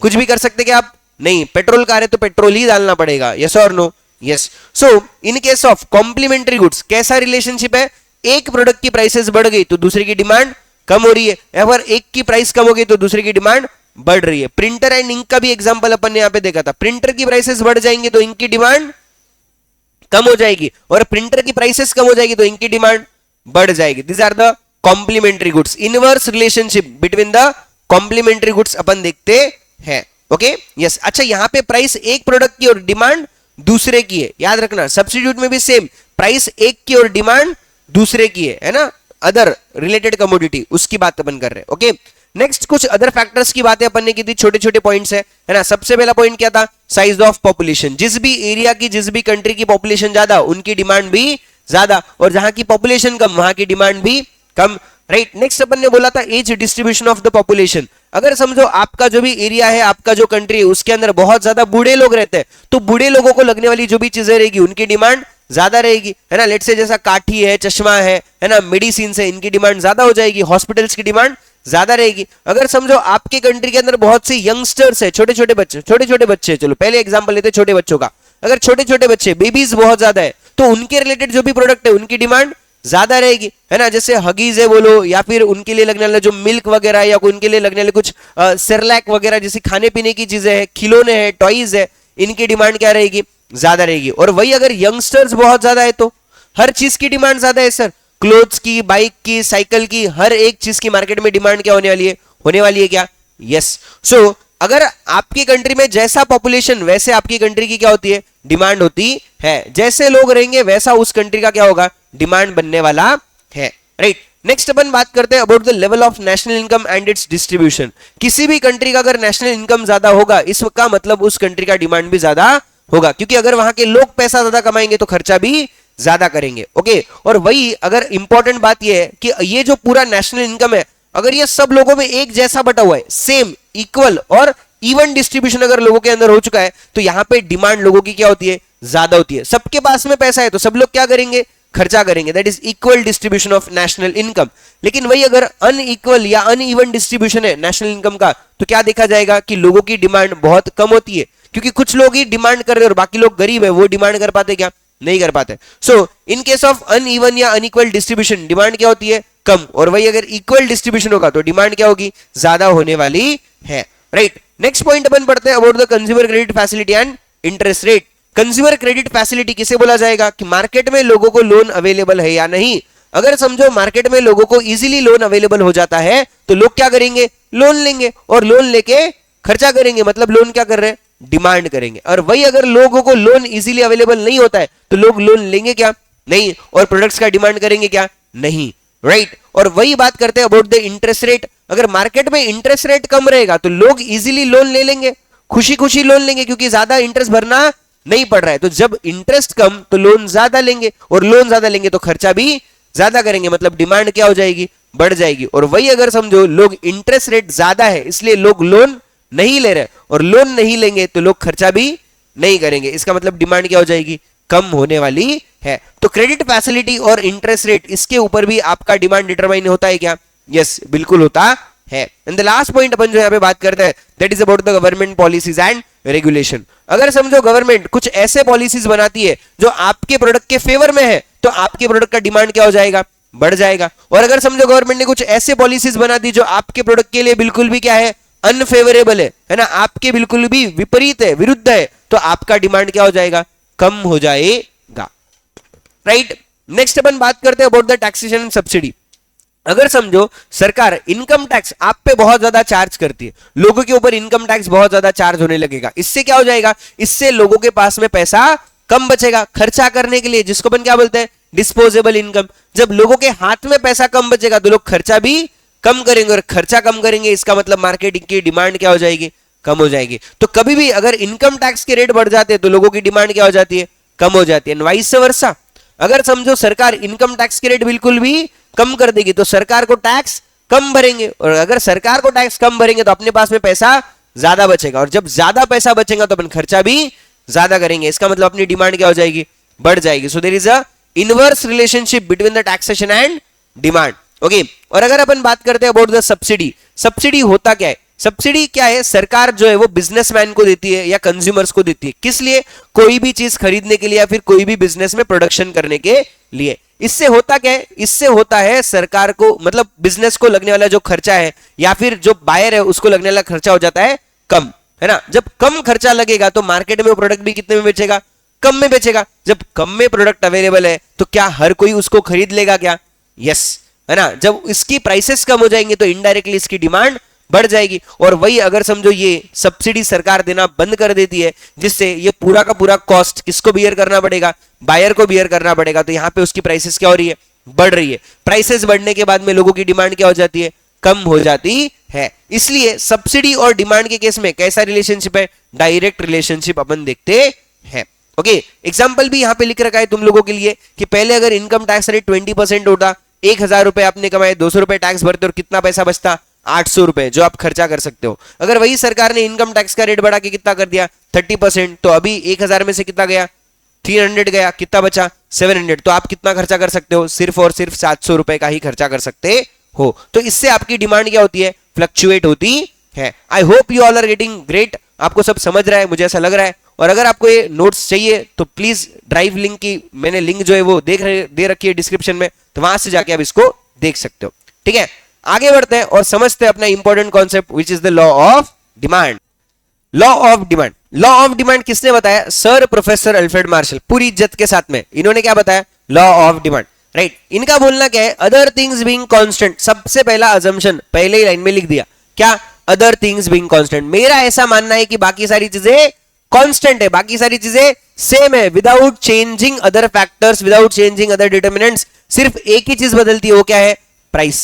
कुछ भी कर सकते क्या आप, नहीं, पेट्रोल कार है तो पेट्रोल ही डालना पड़ेगा, यस और no, yes. So in case of complementary goods कैसा रिलेशनशिप है, एक प्रोडक्ट की प्राइसेस बढ़ गई तो दूसरे की डिमांड कम हो रही है, अगर एक की प्राइस कम हो गई तो दूसरे की डिमांड बढ़ रही है। प्रिंटर एंड इंक का भी एग्जांपल अपन ने यहां पे देखा था, प्रिंटर की प्राइसेस बढ़ जाएंगे तो इंक की डिमांड कम हो जाएगी, और प्रिंटर की प्राइसेस कम हो जाएगी तो इंक की डिमांड बढ़ जाएगी। This are the complementary goods, inverse relationship between the complementary goods अपन देखते हैं, ओके, यस। अच्छा, यहां पे प्राइस एक प्रोडक्ट की और डिमांड दूसरे की है, याद रखना, सब्स्टिट्यूट में भी सेम, प्राइस एक की और डिमांड दूसरे की है ना, अदर रिलेटेड कमोडिटी, उसकी बात अपन कर रहे हैं, ओके। नेक्स्ट कुछ अदर फैक्टर्स की बातें अपन ने की थी, छोटे छोटे पॉइंट्स है ना। सबसे पहला पॉइंट क्या था, साइज ऑफ पॉपुलेशन, जिस भी एरिया की, जिस भी कंट्री की पॉपुलेशन ज्यादा उनकी डिमांड भी ज्यादा, और जहां की पॉपुलेशन कम वहां की डिमांड भी कम, राइट। नेक्स्ट अपन ने बोला था as distribution of the population, अगर समझो आपका जो भी एरिया है, आपका जो कंट्री है, उसके अंदर बहुत ज्यादा बूढ़े लोग रहते हैं, तो बूढ़े लोगों को लगने वाली जो भी चीजें रहेगी उनकी डिमांड ज्यादा रहेगी, है ना। लेट्स से जैसा काठी है, चश्मा है ना, मेडिसिन है, इनकी डिमांड ज्यादा हो जाएगी, हॉस्पिटल्स की डिमांड ज्यादा रहेगी। अगर समझो आपके कंट्री के अंदर बहुत से यंगस्टर्स है, छोटे छोटे बच्चे, चलो पहले एग्जांपल लेते हैं छोटे बच्चों का, अगर छोटे छोटे बच्चे, बेबीज बहुत ज्यादा है, तो उनके रिलेटेड जो भी प्रोडक्ट है उनकी डिमांड ज्यादा रहेगी, है ना। जैसे हगीज है बोलो, या फिर उनके लिए लगने वाला जो मिल्क वगैरह, या उनके लिए लगने वाले कुछ सेरेलैक वगैरह जैसी खाने पीने की चीजें हैं, खिलौने हैं, टॉयज है, इनकी डिमांड क्या रहेगी, ज्यादा रहेगी। और वही अगर यंगस्टर्स बहुत ज्यादा है तो हर चीज की डिमांड ज्यादा है सर, क्लोथ्स की, बाइक की, साइकिल की, हर एक चीज की मार्केट में डिमांड क्या होने वाली है क्या, यस। सो अगर आपकी कंट्री में जैसा पॉपुलेशन वैसे आपकी कंट्री की क्या होती है, डिमांड होती है, जैसे लोग रहेंगे वैसा उस कंट्री का क्या होगा, डिमांड बनने वाला है, राइट। नेक्स्ट अपन बात करते हैं about the level of national income and it's distribution. किसी भी कंट्री का अगर नेशनल इनकम ज्यादा होगा, इसका मतलब उस कंट्री का डिमांड भी ज्यादा होगा, क्योंकि अगर वहां के लोग पैसा ज्यादा कमाएंगे तो खर्चा भी ज्यादा करेंगे, ओके। और वही अगर इंपॉर्टेंट बात यह है कि ये जो पूरा नेशनल इनकम है, अगर ये सब लोगों में एक जैसा बटा हुआ है, सेम, इक्वल और इवन डिस्ट्रीब्यूशन अगर लोगों के अंदर हो चुका है, तो यहां पे डिमांड लोगों की क्या होती है, ज्यादा होती है। सबके पास में पैसा है तो सब लोग क्या करेंगे, खर्चा करेंगे, that is equal distribution of national income. लेकिन वही अगर अनइक्वल या अनइवन डिस्ट्रीब्यूशन है नेशनल इनकम का, तो क्या देखा जाएगा कि लोगों की डिमांड बहुत कम होती है, क्योंकि कुछ लोग ही डिमांड कर रहे हैं और बाकी लोग गरीब है, वो डिमांड कर पाते क्या, नहीं कर पाते। सो इन केस ऑफ अनइवन या अनइक्वल डिस्ट्रीब्यूशन डिमांड क्या होती है, कम, और वही अगर इक्वल डिस्ट्रीब्यूशन होगा तो डिमांड क्या होगी, ज्यादा होने वाली है, राइट। नेक्स्ट पॉइंट अपन पढ़ते हैं about the consumer credit facility and interest rate. Consumer credit facility किसे बोला जाएगा कि मार्केट में लोगों को लोन अवेलेबल है या नहीं। अगर समझो मार्केट में लोगों को इजीली लोन अवेलेबल हो जाता है तो लोग क्या करेंगे, लोन लेंगे, और लोन लेके खर्चा करेंगे, मतलब लोन क्या कर रहे हैं, डिमांड करेंगे। और वही अगर लोगों को लोन इजीली अवेलेबल नहीं होता है तो लोग लोन लेंगे क्या, नहीं, और प्रोडक्ट्स का डिमांड करेंगे क्या, नहीं, राइट। और वही बात करते हैं अबाउट द इंटरेस्ट रेट। अगर मार्केट में इंटरेस्ट रेट कम रहेगा तो लोग इजीली लोन ले लेंगे, खुशी खुशी लोन लेंगे, क्योंकि ज्यादा इंटरेस्ट भरना नहीं पड़ रहा है। तो जब इंटरेस्ट कम तो लोन ज्यादा लेंगे, और लोन ज्यादा लेंगे तो खर्चा भी ज्यादा करेंगे, मतलब डिमांड क्या हो जाएगी, बढ़ जाएगी। और वही अगर समझो लोग इंटरेस्ट रेट ज्यादा है इसलिए लोग लोन नहीं ले रहे, और लोन नहीं लेंगे तो लोग खर्चा भी नहीं करेंगे, इसका मतलब डिमांड क्या हो जाएगी, कम होने वाली है। तो क्रेडिट फैसिलिटी और इंटरेस्ट रेट, इसके ऊपर भी आपका डिमांड डिटरमाइन होता है क्या, यस, बिल्कुल होता है। एंड द लास्ट पॉइंट अपन जो यहाँ पे बात करते हैं that is about the government policies and regulation. अगर समझो गवर्नमेंट कुछ ऐसे पॉलिसीज बनाती है जो आपके प्रोडक्ट के फेवर में है तो आपके प्रोडक्ट का डिमांड क्या हो जाएगा, बढ़ जाएगा। और अगर समझो गवर्नमेंट ने कुछ ऐसे पॉलिसीज बना दी जो आपके प्रोडक्ट के लिए बिल्कुल भी क्या है, अनफेवरेबल है ना, आपके बिल्कुल भी विपरीत है, विरुद्ध है, तो आपका डिमांड क्या हो जाएगा, कम हो जाएगा, राइट। नेक्स्ट अपन बात करते हैं about the taxation and subsidy. अगर समझो सरकार इनकम टैक्स आप पे बहुत ज्यादा चार्ज करती है, लोगों के ऊपर इनकम टैक्स बहुत ज्यादा चार्ज होने लगेगा, इससे क्या हो जाएगा, इससे लोगों के पास में पैसा कम बचेगा खर्चा करने के लिए, जिसको अपन क्या बोलते हैं, डिस्पोजेबल इनकम। जब लोगों के हाथ में पैसा कम बचेगा तो लोग खर्चा भी कम करेंगे, और खर्चा कम करेंगे इसका मतलब मार्केटिंग की डिमांड क्या हो जाएगी, कम हो जाएगी। तो कभी भी अगर इनकम टैक्स के रेट बढ़ जाते हैं तो लोगों की डिमांड क्या हो जाती है, कम हो जाती है, वाइस वर्सा। अगर समझो सरकार इनकम टैक्स के रेट बिल्कुल भी कम कर देगी तो सरकार को टैक्स कम भरेंगे, और अगर सरकार को टैक्स कम भरेंगे तो अपने पास में पैसा ज्यादा बचेगा, और जब ज्यादा पैसा बचेगा तो अपन खर्चा भी ज्यादा करेंगे, इसका मतलब अपनी डिमांड क्या हो जाएगी, बढ़ जाएगी. So there is a inverse relationship between the taxation and demand. Okay, और अगर अपन बात करते हैं अबाउट द सब्सिडी, सब्सिडी होता क्या है, सब्सिडी क्या है, सरकार जो है वो बिजनेसमैन को देती है या कंज्यूमर्स को देती है, किस लिए, कोई भी चीज खरीदने के लिए या फिर कोई भी बिजनेस में प्रोडक्शन करने के लिए. इससे होता क्या है, इससे होता है सरकार को, मतलब बिजनेस को लगने वाला जो खर्चा है या फिर जो बायर है उसको लगने वाला खर्चा हो जाता है कम, है ना. जब कम खर्चा लगेगा तो मार्केट में वो प्रोडक्ट भी कितने में बेचेगा, कम में बेचेगा. जब कम में प्रोडक्ट अवेलेबल है तो क्या हर कोई उसको खरीद लेगा क्या, यस, है ना. जब इसकी प्राइसेस कम हो जाएंगे तो इनडायरेक्टली इसकी डिमांड बढ़ जाएगी. और वही अगर समझो ये सब्सिडी सरकार देना बंद कर देती है, जिससे ये पूरा का पूरा कॉस्ट किसको बियर करना पड़ेगा, बायर को बियर करना पड़ेगा, तो यहां पे उसकी प्राइसेस क्या हो रही है, बढ़ रही है. प्राइसेस बढ़ने के बाद में लोगों की डिमांड क्या हो जाती है, कम हो जाती है. इसलिए सब्सिडी और डिमांड के केस में कैसा रिलेशनशिप है, डायरेक्ट रिलेशनशिप अपन देखते हैं. ओके, एग्जाम्पल भी यहां पे लिख रखा है तुम लोगों के लिए कि पहले अगर इनकम टैक्स रेट 20% होता, 1,000 रुपए आपने कमाए, 200 रुपए टैक्स भरते और कितना पैसा बचता, 800 रुपए, जो आप खर्चा कर सकते हो. अगर वही सरकार ने इनकम टैक्स का रेट बढ़ा के कितना कर दिया, 30%, तो अभी 1,000 में से कितना गया, 300 गया, कितना बचा, 700. तो आप कितना खर्चा कर सकते हो, सिर्फ और सिर्फ 700 रुपए का ही खर्चा कर सकते हो. तो इससे आपकी डिमांड क्या होती है, फ्लक्चुएट होती है. I hope you all are getting great, आपको सब समझ रहा है, मुझे ऐसा लग रहा है. और अगर आपको ये नोट्स चाहिए तो प्लीज ड्राइव लिंक की मैंने लिंक जो है वो दे रखी है डिस्क्रिप्शन में, तो वहां से जाके आप इसको देख सकते हो. ठीक है, आगे बढ़ते हैं और समझते हैं अपना important concept which is the law of demand. Law of demand, law of demand किसने बताया, सर प्रोफेसर अल्फ्रेड मार्शल, पूरी इज्जत के साथ में इन्होंने क्या बताया, लॉ ऑफ डिमांड. राइट, इनका बोलना क्या है, अदर थिंग्स बीइंग कांस्टेंट. सबसे पहला अजम्पशन पहले ही लाइन में लिख दिया, क्या, अदर थिंग्स बीइंग कांस्टेंट. मेरा ऐसा मानना है कि बाकी सारी चीजें कांस्टेंट है, बाकी सारी चीजें सेम है, without changing other factors, without changing other determinants. सिर्फ एक ही चीज बदलती है, वो क्या है, प्राइस.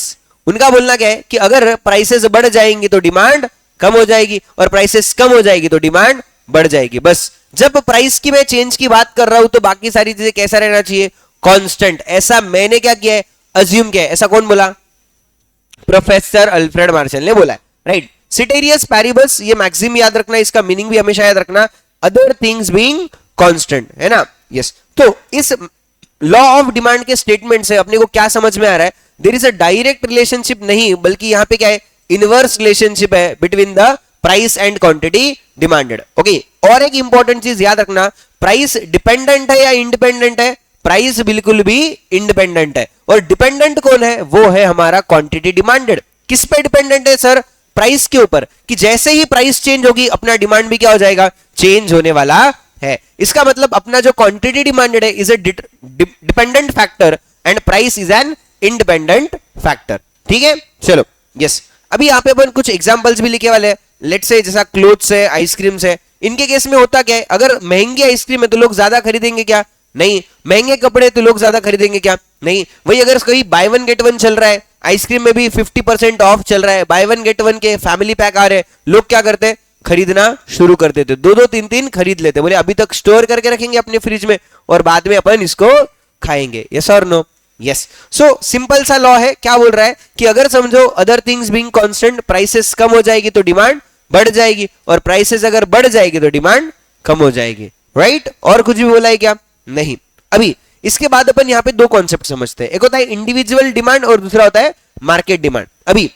उनका बोलना क्या है कि अगर प्राइसेस बढ़ जाएंगी तो डिमांड कम हो जाएगी, और प्राइसेस कम हो जाएगी तो डिमांड बढ़ जाएगी. बस जब प्राइस की मैं चेंज की बात कर रहा हूं तो बाकी सारी चीजें कैसा रहना चाहिए, कांस्टेंट. ऐसा मैंने क्या किया है, अज्यूम किया है. ऐसा कौन बोला, प्रोफेसर अल्फ्रेड मार्शल ने बोला है. राइट, सिटेरियस पैरिबस, ये मैक्सिम याद रखना, इसका मीनिंग भी हमेशा याद रखना, अदर थिंग्स बीइंग कांस्टेंट, है ना. यस, तो इस लॉ ऑफ डिमांड के स्टेटमेंट से अपने को क्या समझ में आ रहा है, there is a direct relationship नहीं, बल्कि यहां पे क्या है, इनवर्स रिलेशनशिप है between the price and quantity demanded. Okay, और एक इंपॉर्टेंट चीज याद रखना, प्राइस डिपेंडेंट है या इंडिपेंडेंट है, प्राइस बिल्कुल भी इंडिपेंडेंट है, और डिपेंडेंट कौन है, वो है हमारा क्वांटिटी डिमांडेड. किस पे डिपेंडेंट है सर, प्राइस के ऊपर, कि जैसे ही प्राइस चेंज होगी अपना डिमांड भी क्या हो जाएगा, चेंज होने वाला है. इसका मतलब अपना जो क्वांटिटी डिमांडेड है is a dependent factor and price is an independent factor. ठीक है, चलो, यस. अभी यहाँ पे अपन कुछ एग्जांपल्स भी लिखे वाले हैं. लेट्स से जैसा क्लोथ्स है, आइसक्रीम्स है, इनके केस में होता क्या है, अगर महंगी आइसक्रीम है तो लोग ज्यादा खरीदेंगे क्या, नहीं. महंगे कपड़े तो लोग ज्यादा खरीदेंगे क्या, नहीं. वही अगर कहीं बाय वन गेट वन चल रहा है, आइसक्रीम में भी 50% ऑफ चल रहा है, बाय वन गेट वन के फैमिली पैक आ रहे हैं, लोग क्या करते हैं, खरीदना शुरू कर देते, दो दो तीन तीन खरीद लेते, बोले अभी तक स्टोर करके रखेंगे अपने फ्रिज में और बाद में अपन इसको खाएंगे. यस और नो, यस. सो सिंपल सा लॉ है, क्या बोल रहा है कि अगर समझो other things being constant, prices कम हो जाएगी तो डिमांड बढ़ जाएगी, और प्राइसेस अगर बढ़ जाएगी तो डिमांड कम हो जाएगी. राइट, और कुछ भी बोला है क्या, नहीं. अभी इसके बाद अपन यहां पे दो कॉन्सेप्ट समझते हैं, एक होता है इंडिविजुअल डिमांड और दूसरा होता है मार्केट डिमांड. अभी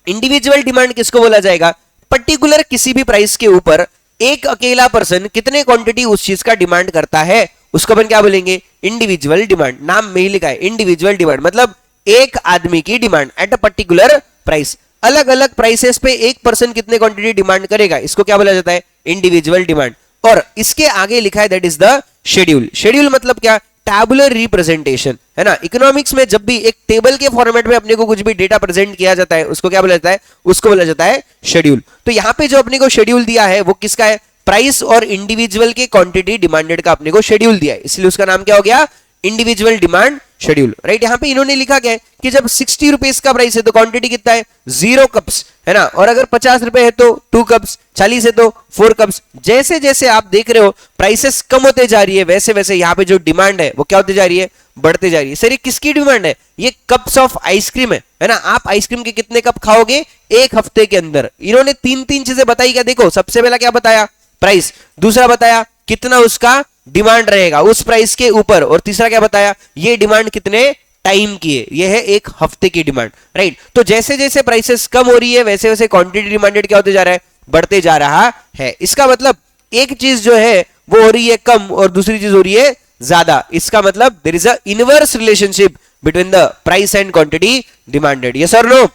इंडिविजुअल डिमांड किसको बोला जाएगा, पर्टिकुलर किसी भी प्राइस के ऊपर एक अकेला पर्सन कितने क्वांटिटी उस चीज का डिमांड करता है, उसको अपन क्या बोलेंगे, इंडिविजुअल डिमांड. नाम में ही लिखा है इंडिविजुअल डिमांड, मतलब एक आदमी की demand at a particular price. अलग अलग प्राइसेस पे एक पर्सन कितने क्वांटिटी डिमांड करेगा, इसको क्या बोला जाता है, इंडिविजुअल डिमांड. और इसके आगे लिखा है that is the schedule. Schedule मतलब क्या, टैबुलर रिप्रेजेंटेशन, है ना. इकोनॉमिक्स में जब भी एक टेबल के फॉर्मेट में अपने को कुछ भी डेटा प्रेजेंट किया जाता है उसको क्या बोला जाता है, उसको बोला जाता है शेड्यूल. तो यहां पे जो अपने को शेड्यूल दिया है वो किसका है, प्राइस और इंडिविजुअल के क्वांटिटी डिमांडेड का अपने को शेड्यूल दिया है, इसलिए उसका नाम क्या हो गया, इंडिविजुअल डिमांड शेड्यूल, राइट। यहां पे इन्होंने लिखा क्या है कि जब 60 रुपीज का प्राइस है तो क्वांटिटी कितना है 0 कप्स, है ना, और अगर 50 रुपए है तो 2 कप्स, 40 है तो 4 कप्स। जैसे जैसे आप देख रहे हो प्राइसेस कम होते जा रही है, वैसे वैसे यहाँ पे जो डिमांड है वो क्या होती जा रही है, बढ़ते जा रही है। सर ये किसकी डिमांड है, ये कप्स ऑफ आइसक्रीम है ना। आप आइसक्रीम के कितने कप खाओगे एक हफ्ते के अंदर। इन्होंने तीन तीन चीजें बताई क्या, देखो सबसे पहला क्या बताया, प्राइस, दूसरा बताया कितना उसका डिमांड रहेगा उस प्राइस के ऊपर, और तीसरा क्या बताया, ये डिमांड कितने टाइम की है, ये है एक हफ्ते की डिमांड, राइट। तो जैसे जैसे प्राइसेस कम हो रही है वैसे वैसे क्वांटिटी डिमांडेड क्या होते जा रहा है, बढ़ते जा रहा है। इसका मतलब एक चीज जो है वो हो रही है कम और दूसरी चीज हो रही है ज्यादा। इसका मतलब there is a inverse relationship between the price and quantity demanded, yes और नो,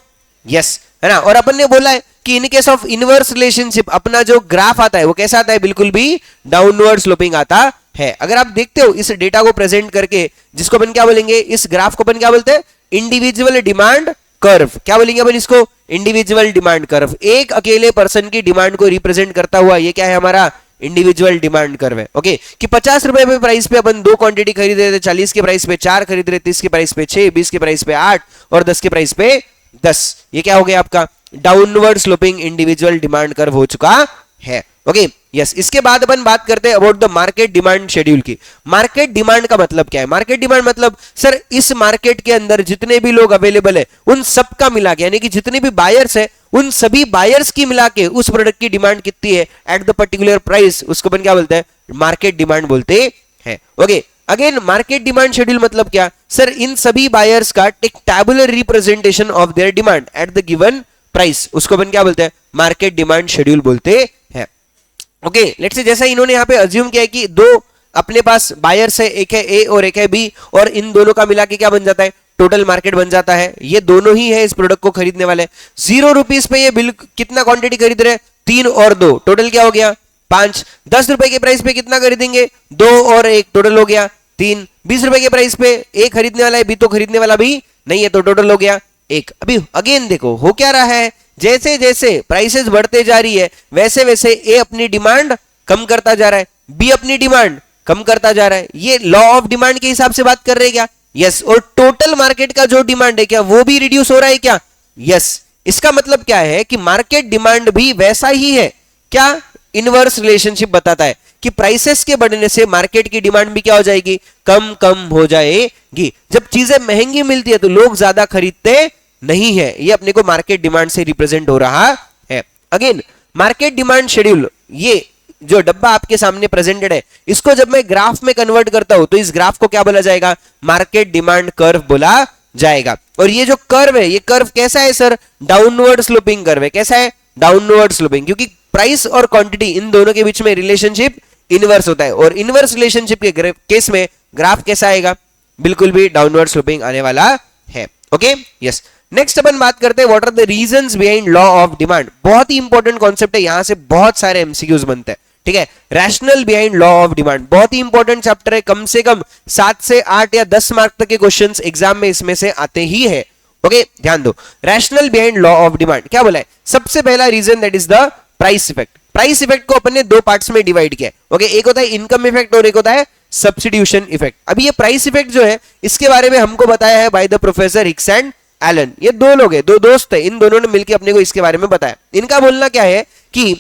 यस, है ना। और अपन ने बोला है कि in case of inverse relationship अपना जो ग्राफ आता है वो कैसा आता है, बिल्कुल भी डाउनवर्ड स्लोपिंग आता है। अगर आप देखते हो इस डेटा को प्रेजेंट करके, जिसको अपन क्या बोलेंगे, इस ग्राफ को अपन क्या बोलते हैं, इंडिविजुअल डिमांड कर्व। क्या बोलेंगे अपन इसको, इंडिविजुअल डिमांड कर्व। एक अकेले पर्सन की डिमांड को रिप्रेजेंट करता हुआ ये क्या है, हमारा इंडिविजुअल डिमांड कर्व है। ओके, कि 50 रुपए पे प्राइस पे अपन 2 क्वांटिटी खरीद रहे थे, 40 के प्राइस पे 4 खरीद रहे, 30 के प्राइस पे 6, 20 के प्राइस पे 8 और 10 के प्राइस पे 10। ये क्या हो गया आपका downward sloping individual demand curve हो चुका है। Okay, yes. इसके बाद अपन बात करते हैं about the market demand schedule की। मार्केट डिमांड का मतलब क्या है, मार्केट डिमांड मतलब सर इस मार्केट के अंदर जितने भी लोग अवेलेबल है उन सब का मिला के, यानी कि जितने भी बायर्स है उन सभी बायर्स की मिला के उस प्रोडक्ट की डिमांड कितनी है एट द पर्टिकुलर प्राइस, उसको अपन क्या बोलते हैं, मार्केट डिमांड बोलते हैं। Okay, again market demand schedule मतलब क्या, सर इन सभी बायर्स का एक tabular representation of their demand at the given price, उसको अपन क्या बोलते हैं, मार्केट डिमांड शेड्यूल बोलते हैं। ओके, लेट्स से जैसा इन्होंने यहाँ पे अज्यूम किया है कि दो अपने पास बायर्स है, एक है ए और एक है बी, और इन दोनों का मिला के क्या बन जाता है, टोटल मार्केट बन जाता है। ये दोनों ही है इस प्रोडक्ट को खरीदने वाले। 0 रुपीज पे ये बिल कितना क्वांटिटी खरीद रहे हैं, 3 और 2, टोटल क्या हो गया 5। 10 रुपए के प्राइस पे कितना खरीदेंगे, 2 और 1, टोटल हो गया 3। 20 रुपए के प्राइस पे ए खरीदने वाला है, बी तो खरीदने वाला भी नहीं है, तो टोटल हो गया 1। अभी अगेन देखो हो क्या रहा है, जैसे जैसे प्राइसेस बढ़ते जा रही है वैसे वैसे ए अपनी डिमांड कम करता जा रहा है, बी अपनी डिमांड कम करता जा रहा है। ये लॉ ऑफ डिमांड के हिसाब से बात कर रहे हैं क्या, यस। और टोटल मार्केट का जो डिमांड है क्या वो भी रिड्यूस हो रहा है क्या, यस। इसका मतलब क्या है कि मार्केट डिमांड भी वैसा ही है, क्या इनवर्स रिलेशनशिप बताता है कि प्राइसेस के बढ़ने से मार्केट की डिमांड भी क्या हो जाएगी, कम कम हो जाएगी। जब चीजें महंगी मिलती है तो लोग ज्यादा खरीदते नहीं है, ये अपने को मार्केट डिमांड से रिप्रेजेंट हो रहा है। अगेन मार्केट डिमांड शेड्यूल, ये जो डब्बा आपके सामने प्रेजेंटेड है इसको जब मैं ग्राफ में कन्वर्ट करता हूं तो इस ग्राफ को क्या बोला जाएगा, मार्केट डिमांड कर्व बोला जाएगा। और ये जो कर्व है, ये कर्व कैसा है सर, डाउनवर्ड स्लोपिंग कर्व है। कैसा है, डाउनवर्ड स्लोपिंग, क्योंकि प्राइस और क्वांटिटी इन दोनों के बीच में रिलेशनशिप इनवर्स होता है, और इनवर्स रिलेशनशिप के केस में ग्राफ कैसा आएगा, बिल्कुल भी डाउनवर्ड स्लोपिंग आने वाला है। Okay, yes. नेक्स्ट अपन बात करते हैं what are the reasons behind law of demand. बहुत ही इंपॉर्टेंट कॉन्सेप्ट है, यहां से बहुत सारे एमसीक्यूज बनते हैं, ठीक है। Rational behind law of demand बहुत ही इंपॉर्टेंट चैप्टर है, कम से कम 7 से 8 या 10 मार्क तक के क्वेश्चंस एग्जाम में इसमें से आते ही है। ओके, ध्यान दो, rational behind law of demand क्या बोला है, सबसे पहला reason that is the price effect. Price effect को अपन ने 2 पार्ट्स में डिवाइड किया है। ओके, एक होता है इनकम इफेक्ट और एक होता है सब्स्टिट्यूशन इफेक्ट। अभी ये प्राइस इफेक्ट जो है इसके बारे में हमको बताया है by the professor Hicks and Allen. ये 2 लोग हैं, 2 दोस्त है, इन दोनों ने मिलकर अपने को इसके बारे में बताया। इनका बोलना क्या है कि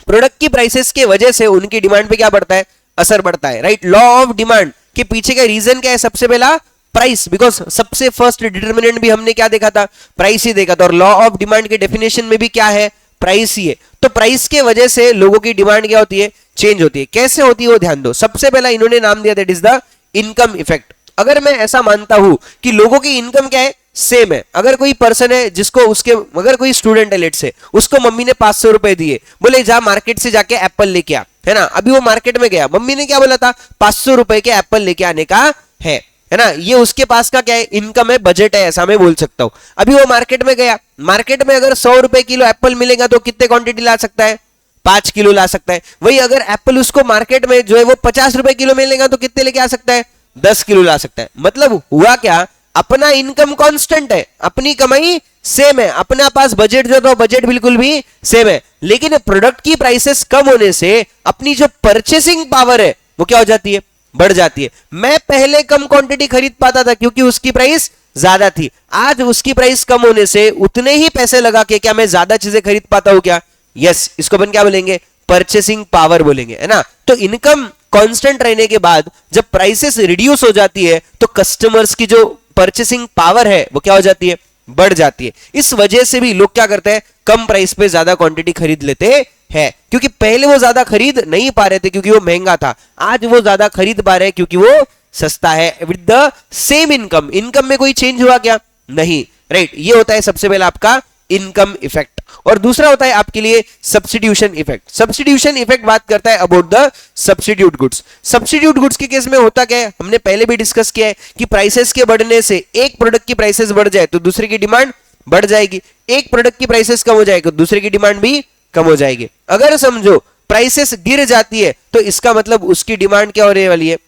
प्रोडक्ट की प्राइसेस के वजह से उनकी डिमांड पे क्या पड़ता है, असर पड़ता है, राइट। लॉ ऑफ डिमांड के पीछे का रीजन क्या है, सबसे पहला प्राइस, बिकॉज सबसे फर्स्ट डिटरमिनेंट भी हमने क्या देखा था, प्राइस ही देखा था, और लॉ ऑफ डिमांड के डेफिनेशन में भी क्या है, प्राइस ही है। तो प्राइस के वजह से लोगों की डिमांड क्या होती है, चेंज होती है। कैसे होती है वो ध्यान दो। सबसे पहला इन्होंने नाम दिया that is the income effect. अगर मैं ऐसा मानता हूं कि लोगों की इनकम क्या है, सेम है, अगर कोई पर्सन है जिसको उसके, अगर कोई स्टूडेंट है लेट से, उसको मम्मी ने 500 रुपए दिए, बोले जा मार्केट से जाके एप्पल लेके आ, है ना। अभी वो मार्केट में गया, मम्मी ने क्या बोला था, 500 रुपए के एप्पल लेके आने का है ना। ये उसके पास का क्या है, इनकम है, बजट है, ऐसा मैं बोल सकता हूं। अभी वो मार्केट में गया, मार्केट में अगर 100 रुपए किलो एप्पल मिलेगा तो कितने क्वांटिटी ला सकता है, 5 किलो ला सकता है। वही अगर एप्पल उसको मार्केट में जो है वो 50 रुपए किलो मिलेगा तो कितने लेके आ सकता है, 10 किलो ला सकता है। मतलब हुआ क्या, अपना इनकम कांस्टेंट है, अपनी कमाई सेम है, अपना पास बजट जो था बजट बिल्कुल भी सेम है, लेकिन प्रोडक्ट की प्राइसेस कम होने से अपनी जो परचेसिंग पावर है वो क्या हो जाती है, बढ़ जाती है। मैं पहले कम क्वांटिटी खरीद पाता था क्योंकि उसकी प्राइस ज्यादा थी, आज उसकी प्राइस कम होने से उतने ही पैसे लगा के क्या मैं ज्यादा चीजें खरीद पाता हूं क्या? यस, इसको अपन क्या बोलेंगे? परचेसिंग पावर बोलेंगे, है ना। तो इनकम कांस्टेंट रहने के बाद जब प्राइसेस रिड्यूस हो जाती है तो कस्टमर्स की जो परचेसिंग पावर है वो क्या हो जाती है? बढ़ जाती है। इस वजह से भी लोग क्या करते हैं? कम प्राइस पे ज्यादा क्वांटिटी खरीद लेते हैं, क्योंकि पहले वो ज्यादा खरीद नहीं पा रहे थे क्योंकि वो महंगा था, आज वो ज्यादा खरीद पा रहे हैं क्योंकि वो सस्ता है। With the same income, income में कोई चेंज हुआ क्या? नहीं, राइट। ये होता है सबसे पहला आपका इनकम इफेक्ट। और दूसरा होता है आपके लिए सब्स्टिट्यूशन इफेक्ट। सब्स्टिट्यूशन इफेक्ट बात करता है about the substitute goods. Substitute goods के केस में होता क्या है? हमने पहले भी डिस्कस किया है कि प्राइसेस के बढ़ने से एक प्रोडक्ट की प्राइसेस बढ़ जाए तो दूसरे की डिमांड बढ़ जाएगी, एक प्रोडक्ट की प्राइसेस कम हो जाएगी तो दूसरे की डिमांड भी कम हो जाएगी। अगर समझो प्राइसेस गिर जाती है तो इसका मतलब उसकी डिमांड क्या होने वाली है?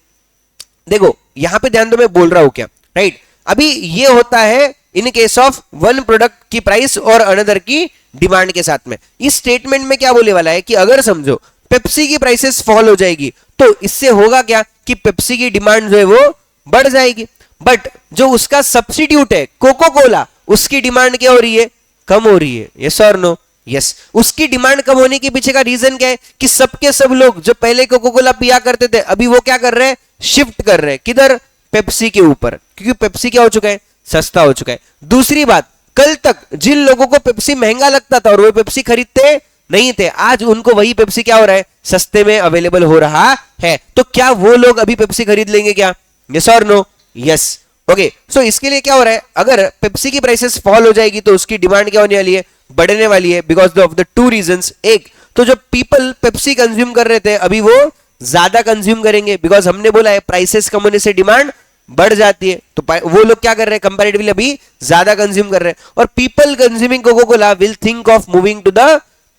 देखो यहां पे ध्यान दो, मैं बोल रहा हूं क्या, राइट। अभी ये होता है इन केस ऑफ वन प्रोडक्ट की प्राइस और अनदर की डिमांड के साथ में। इस स्टेटमेंट में क्या बोले वाला है कि अगर समझो पेप्सी की प्राइसेस फॉल हो जाएगी तो इससे होगा क्या कि पेप्सी की डिमांड जो है वो बढ़ जाएगी, बट जो उसका सब्स्टिट्यूट है कोको कोला, उसकी डिमांड क्या हो रही है? कम हो रही है। यस और नो? यस। उसकी डिमांड कम होने के पीछे का रीजन क्या है कि सबके सब लोग जो पहले कोको कोला पिया करते थे अभी वो क्या कर रहे हैं? शिफ्ट कर रहे हैं किधर? पेप्सी के ऊपर, क्योंकि पेप्सी क्या हो चुका है? सस्ता हो चुका है। दूसरी बात, कल तक जिन लोगों को पेप्सी महंगा लगता था और वो पेप्सी खरीदते नहीं थे, आज उनको वही पेप्सी क्या हो रहा है? सस्ते में अवेलेबल हो रहा है। तो क्या वो लोग अभी पेप्सी खरीद लेंगे क्या? यस और नो? यस। ओके, सो इसके लिए क्या हो रहा है? अगर पेप्सी की प्राइसेस फॉल हो जाएगी तो उसकी डिमांड क्या होने वाली है? बढ़ने वाली है, because of the two reasons. एक तो जो पीपल पेप्सी कंज्यूम कर रहे थे अभी वो ज्यादा कंज्यूम करेंगे, बिकॉज हमने बोला है प्राइसेस कम होने से डिमांड बढ़ जाती है, तो वो लोग क्या कर रहे हैं? कंपैरेटिवली अभी ज्यादा कंज्यूम कर रहे हैं। और people consuming Coca Cola will think of moving to the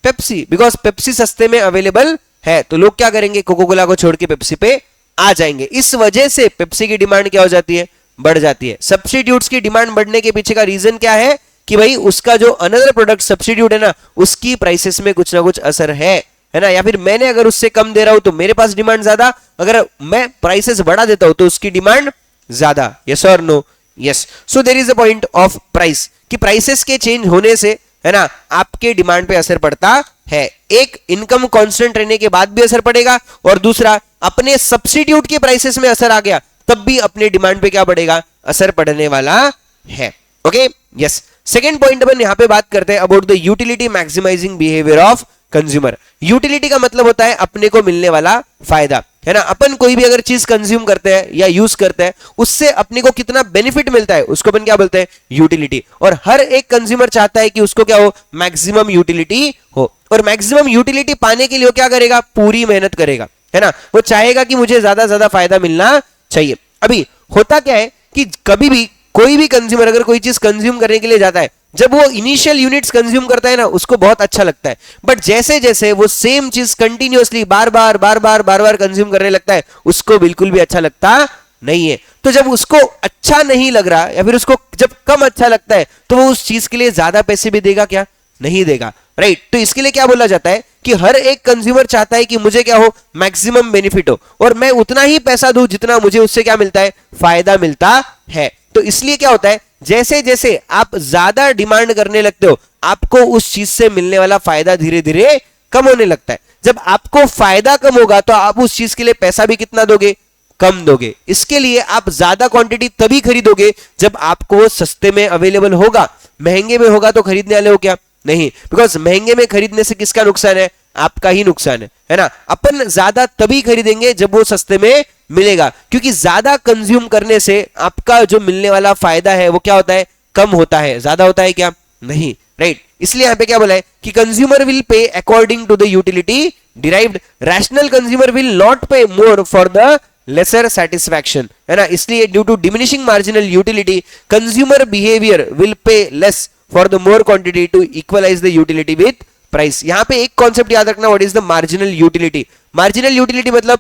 Pepsi, because Pepsi सस्ते में अवेलेबल है, तो लोग क्या करेंगे? कोको कोला को छोड़ के पेप्सी पे आ जाएंगे। इस वजह से पेप्सी की डिमांड क्या हो जाती है? बढ़ जाती है। सब्स्टिट्यूट्स की डिमांड बढ़ने के पीछे का रीजन क्या है कि भाई उसका जो अनदर प्रोडक्ट सब्स्टिट्यूट है ना, उसकी प्राइसेस में कुछ ना कुछ असर है ना। या फिर मैंने अगर उससे कम दे रहा हूं तो मेरे पास डिमांड ज्यादा, अगर मैं प्राइसेस बढ़ा देता हूं तो उसकी डिमांड ज्यादा। यस और no? Yes. So there is a point of price कि प्राइसेस के चेंज होने से, है ना, आपके डिमांड पे असर पड़ता है। एक, इनकम कांस्टेंट रहने के बाद भी असर पड़ेगा, और दूसरा अपने सब्स्टिट्यूट के प्राइसेस में असर आ गया तब भी अपने डिमांड पे क्या पड़ेगा? असर पड़ने वाला है। Okay, yes. सेकेंड पॉइंट अपन यहां पे बात करते हैं about the utility maximising behaviour of consumer. Utility का मतलब होता है अपने को मिलने वाला फायदा, है ना। अपन कोई भी अगर चीज कंज्यूम करते हैं या यूज करते हैं उससे अपने को कितना बेनिफिट मिलता है उसको अपन क्या बोलते हैं? यूटिलिटी। और हर एक कंज्यूमर चाहता है कि उसको क्या हो? मैक्सिमम यूटिलिटी हो। और मैक्सिमम यूटिलिटी पाने के लिए वो क्या करेगा? पूरी मेहनत करेगा, है ना। वो चाहेगा कि मुझे ज्यादा फायदा मिलना चाहिए। अभी होता क्या है कि कभी भी कोई भी कंज्यूमर अगर कोई चीज कंज्यूम करने के लिए जाता है, जब वो इनिशियल यूनिट्स कंज्यूम करता है ना, उसको बहुत अच्छा लगता है, बट जैसे जैसे वो सेम चीज कंटिन्यूअसली बार बार कंज्यूम करने लगता है, उसको बिल्कुल भी अच्छा लगता नहीं है। तो जब उसको अच्छा नहीं लग रहा या फिर उसको जब कम अच्छा लगता है तो वो उस चीज के लिए ज्यादा पैसे भी देगा क्या? नहीं देगा, राइट। तो इसके लिए क्या बोला जाता है कि हर एक कंज्यूमर चाहता है कि मुझे क्या हो? मैक्सिमम बेनिफिट हो, और मैं उतना ही पैसा दूं जितना मुझे उससे क्या मिलता है? फायदा मिलता है। तो इसलिए क्या होता है, जैसे जैसे आप ज्यादा डिमांड करने लगते हो आपको उस चीज से मिलने वाला फायदा धीरे धीरे कम होने लगता है। जब आपको फायदा कम होगा तो आप उस चीज के लिए पैसा भी कितना दोगे? कम दोगे। इसके लिए आप ज्यादा क्वांटिटी तभी खरीदोगे जब आपको वो सस्ते में अवेलेबल होगा। महंगे में होगा तो खरीदने वाले हो क्या? नहीं, बिकॉज महंगे में खरीदने से किसका नुकसान है? आपका ही नुकसान है ना। अपन ज्यादा तभी खरीदेंगे जब वो सस्ते में मिलेगा, क्योंकि ज्यादा कंज्यूम करने से आपका जो मिलने वाला फायदा है वो क्या होता है? कम होता है। ज्यादा होता है क्या? नहीं, राइट। इसलिए यहां पे क्या बोला है कि consumer will pay according to the utility derived, rational consumer will not pay more for the lesser satisfaction, है ना। इसलिए due to diminishing marginal utility consumer behaviour will pay less for the more quantity to equalise the utility with price. यहां पे एक concept याद रखना, what is the marginal utility. Marginal utility मतलब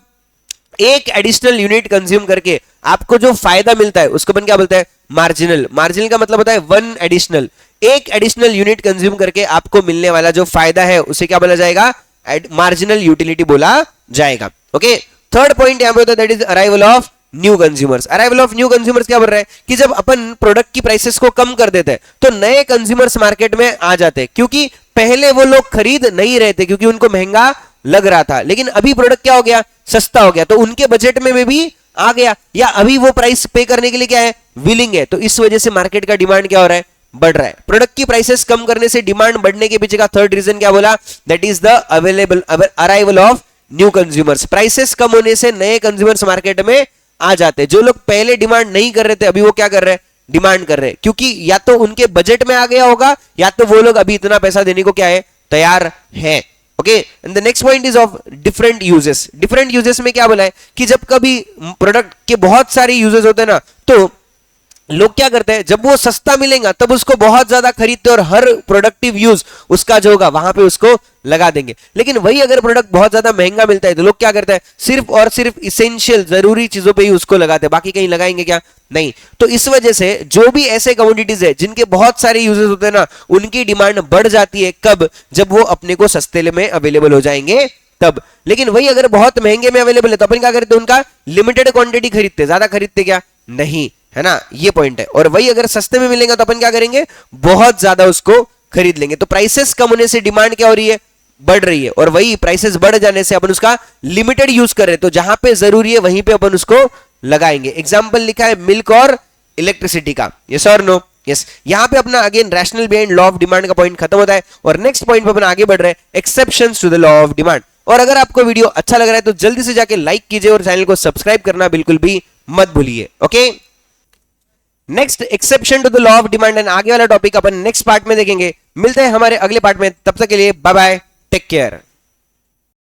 एक एडिशनल यूनिट कंज्यूम करके आपको जो फायदा मिलता है उसको अपन क्या बोलते हैं? मार्जिनल। मार्जिनल का मतलब होता है वन एडिशनल, एक एडिशनल यूनिट कंज्यूम करके आपको मिलने वाला जो फायदा है उसे क्या बोला जाएगा? मार्जिनल यूटिलिटी बोला जाएगा। ओके, थर्ड पॉइंट यहां पे होता है that is arrival of new consumers. Arrival of new consumers क्या बोल रहा है कि जब अपन प्रोडक्ट की प्राइसेस को कम कर देते हैं तो नए कंज्यूमर्स मार्केट में आ जाते हैं, क्योंकि पहले वो लोग खरीद नहीं रहे थे क्योंकि उनको महंगा लग रहा था, लेकिन अभी प्रोडक्ट क्या हो गया, सस्ता हो गया, तो उनके बजट में भी आ गया, या अभी वो प्राइस पे करने के लिए क्या है, विलिंग है, तो इस वजह से मार्केट का डिमांड क्या हो रहा है, बढ़ रहा है। प्रोडक्ट की प्राइसेस कम करने से डिमांड बढ़ने के पीछे का थर्ड रीजन क्या बोला, that is the available arrival of new consumers. Prices कम होने से नए कंज्यूमर्स मार्केट में आ जाते हैं। जो लोग पहले डिमांड नहीं कर रहे थे अभी वो क्या कर रहे हैं, डिमांड कर रहे हैं, क्योंकि या तो उनके बजट में आ गया होगा या तो वो लोग अभी इतना पैसा देने को क्या है, तैयार है। Okay, and the next point is of different uses. Different uses में क्या बोला है कि जब कभी प्रोडक्ट के बहुत सारे यूजेस होते हैं ना, तो लोग क्या करते हैं, जब वो सस्ता मिलेगा तब उसको बहुत ज्यादा खरीदते और हर प्रोडक्टिव यूज उसका जो होगा वहां पे उसको लगा देंगे। लेकिन वही अगर प्रोडक्ट बहुत ज्यादा महंगा मिलता है तो लोग क्या करते हैं, सिर्फ और सिर्फ इसेंशियल जरूरी चीजों पे ही उसको लगाते हैं, बाकी कहीं लगाएंगे क्या, नहीं। तो इस वजह से जो भी ऐसे कमोडिटीज है जिनके बहुत सारे यूजेस होते हैं ना, उनकी डिमांड बढ़ जाती है। कब, जब वो अपने को सस्ते में अवेलेबल हो जाएंगे तब। लेकिन वही अगर बहुत महंगे में अवेलेबल है तो अपन क्या करते हैं, उनका लिमिटेड क्वांटिटी खरीदते, ज्यादा खरीदते क्या, नहीं, है ना, ये पॉइंट है। और वही अगर सस्ते में मिलेगा तो अपन क्या करेंगे, बहुत ज्यादा उसको खरीद लेंगे। तो प्राइसेस कम होने से डिमांड क्या हो रही है, बढ़ रही है, और वही प्राइसेस बढ़ जाने से अपन उसका लिमिटेड यूज कर रहे हैं, तो जहां पे जरूरी है वहीं पे अपन उसको लगाएंगे। एग्जाम्पल लिखा है मिल्क और इलेक्ट्रिसिटी का, यस और नो, यस। यहां पे अपना again rational behind law of demand का पॉइंट खत्म होता है और नेक्स्ट पॉइंट पे अपन आगे बढ़ रहे हैं, exceptions to the law of demand. और अगर आपको वीडियो अच्छा लग रहा है तो जल्दी से जाके लाइक कीजिए और चैनल को सब्सक्राइब करना बिल्कुल भी मत भूलिए। Okay, next exception to the law of demand and आगे वाला टॉपिक अपन नेक्स्ट पार्ट में देखेंगे। मिलते हैं हमारे अगले पार्ट में, तब तक के लिए बाय बाय, टेक केयर।